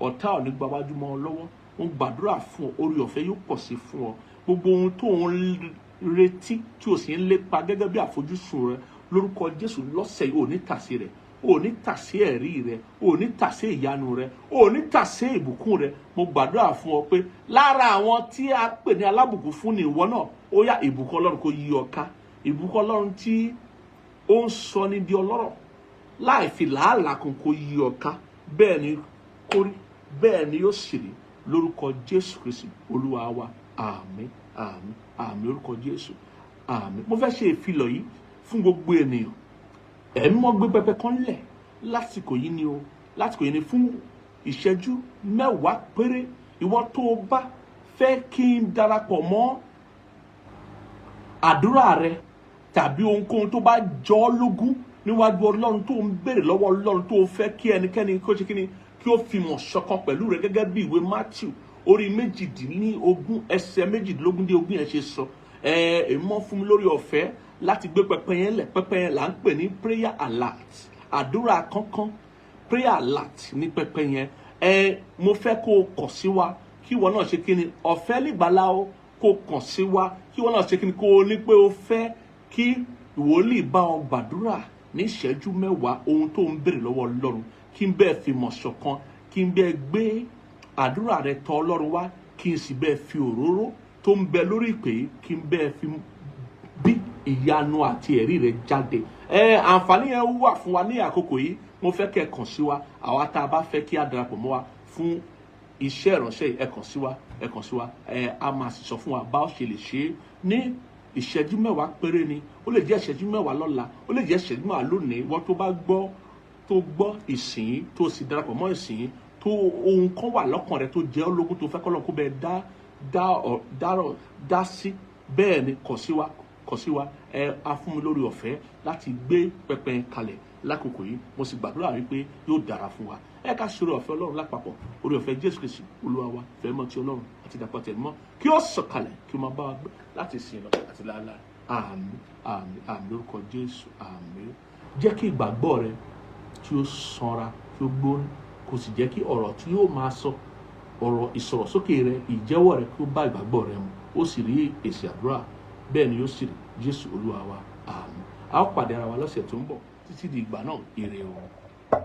ọ̀tá ò ní gba wájú mọ́ ọ lọ́wọ́. Mo gbàdúrà fún ọ, orí ọ̀fẹ́ yóò pọ̀ sí fún ọ. Gbogbo ohun tó ń retí tí o sì ń lépa gẹ́gẹ́ bí àfojúsùn rẹ lórúkọ Jésù lọ́sẹ̀ yìí ò ní tàsé rẹ̀, ò ní tàsé ẹ̀rí rẹ, ò ní tàsé ìyanu rẹ, ò ní tàsé ìbùkún rẹ. Mo gbàdúrà fún ọ pé lára àwọn tí a pè ní alábùkún fún ni ìwọ náà. Ó yá ìbùkún Ọlọ́run kó yí ọ ká, ìbùkún Ọlọ́run tí ó ń sọ ní di ọlọ́rọ̀ láì fi làálàá kan kó yí ọ ká. Bẹ́ẹ̀ ni kó rí, bẹ́ẹ̀ ni yóò sì rí lórúkọ Jésù Kristi Olúwa wa, àmín àmín àmín lórúkọ Jésù, àmín. Mo fẹ́ ṣe ìfilọ̀ yìí fún gbogbo ènìyàn. Ẹ̀mí mọ́ gbé pẹpẹ kan lẹ̀ lásìkò yìí ni o, lásìkò yìí ni fún ìṣẹ́jú 10 péré. Ìwọ tó o bá fẹ́ kí n darapọ̀ mọ́ àdúrà rẹ tàbí ohunkóhun tó bá jọ ọ́ lógún níwájú Ọlọ́run tó ń béèrè lọ́wọ́ Ọlọ́run tó fẹ́ kí ẹnikẹ́ni kó ṣe kíni kí ó fi mọ̀ ṣọ̀kan pẹ̀lú rẹ gẹ́gẹ́ bí ìwé Matthew orí 18 ẹsẹ̀ 18 dé 20 yẹn ṣe sọ. Èmi mọ́ fún mi lórí ọ̀fẹ́ láti gbé pẹpẹ yẹn lẹ̀. Pẹpẹ yẹn là ń pè ní prayer alert, àdúrà kánkán. Prayer alert ní pẹpẹ yẹn. Mo fẹ́ kó o kàn sí wa kí ìwọ náà ṣe kíni ọ̀fẹ́ lìgbàlà o, kó o kàn sí wa kí ìwọ náà ṣe kíni kó o ní pé o fẹ́ kí ìwòlíì bá ọ gbàdúrà ní ìṣẹ́jú 10 ohun tó ń béèrè lọ́wọ́ Ọlọ́run, kí n bẹ́ẹ̀ fi mọ̀ ṣọ̀kan, kí n bẹ́ẹ̀ gbé àdúrà rẹ tọ̀ Ọlọ́run wá, kí n sì bẹ́ẹ̀ fi òróró tó ń bẹ lórí ìpè yìí, kí n bẹ́ẹ̀ fi bí ìyanu àti ẹ̀rí rẹ jáde. Àǹfààní yẹn wà fún wa ní àkókò yìí. Mo fẹ́ kẹ́ kàn sí wa, àwa tá a bá fẹ́ kí a darapọ̀ mọ́ wa fún iṣẹ́ ìránṣẹ́ ẹ kàn sí wa, ẹ kàn sí wa. A máa sì sọ fún wa bá ó ṣe lè ṣe é ní ìṣẹ́jú 10 péré ni. Ó lè jẹ́ ìṣẹ́jú 10 lọ́la, ó lè jẹ́ ìṣẹ́jú 10 lónìí. Wọ́n tó bá gbọ́ ìsìn tó sì darapọ̀ mọ́ ìsìn tó ohun kan wà lọ́kàn rẹ tó jẹ́ ológun tó fẹ́ kọ́lọ́n kó bẹ́ẹ̀ dá sí. Bẹ́ẹ̀ ni kàn sí wa, a fún mi lórí ọ̀fẹ́ láti gbé pẹpẹ kalẹ̀ lákòókò yìí. Mo sì gbàdúrà wípé yóò dára fún wa. Ká ṣoore ọ̀fẹ́ Ọlọ́run lápapọ̀, orí ọ̀fẹ́ Jésù Kristi Olúwa wa, fẹ́ mọ́ ti Ọlọ́run àti ìdàpọ̀ tẹ̀ mọ́ kí ó sọ̀kalẹ̀ kí ó máa bá wa gbé láti sìn lọ àti láéláé. Àmín àmín àmín lórúkọ Jésù, àmín. Jẹ́ kí ìgbàgbọ́ rẹ tí ó sanra, tí ó gbóná, kò sì jẹ́ kí ọ̀rọ̀ tí yóò máa sọ, ọ̀rọ̀ ìsọ̀rọ̀sókè rẹ, ìjẹ́wọ́ rẹ kí ó bá ìgbàgbọ́ rẹ mu. Ó sì rí èsì àdúrà, bẹ́ẹ̀ ni yóò sì rí Jésù Olúwa wa, àmín. A ó pàdé ara wa lọ́sẹ̀ tó ń bọ̀. Títí di ìgbà náà, ire o.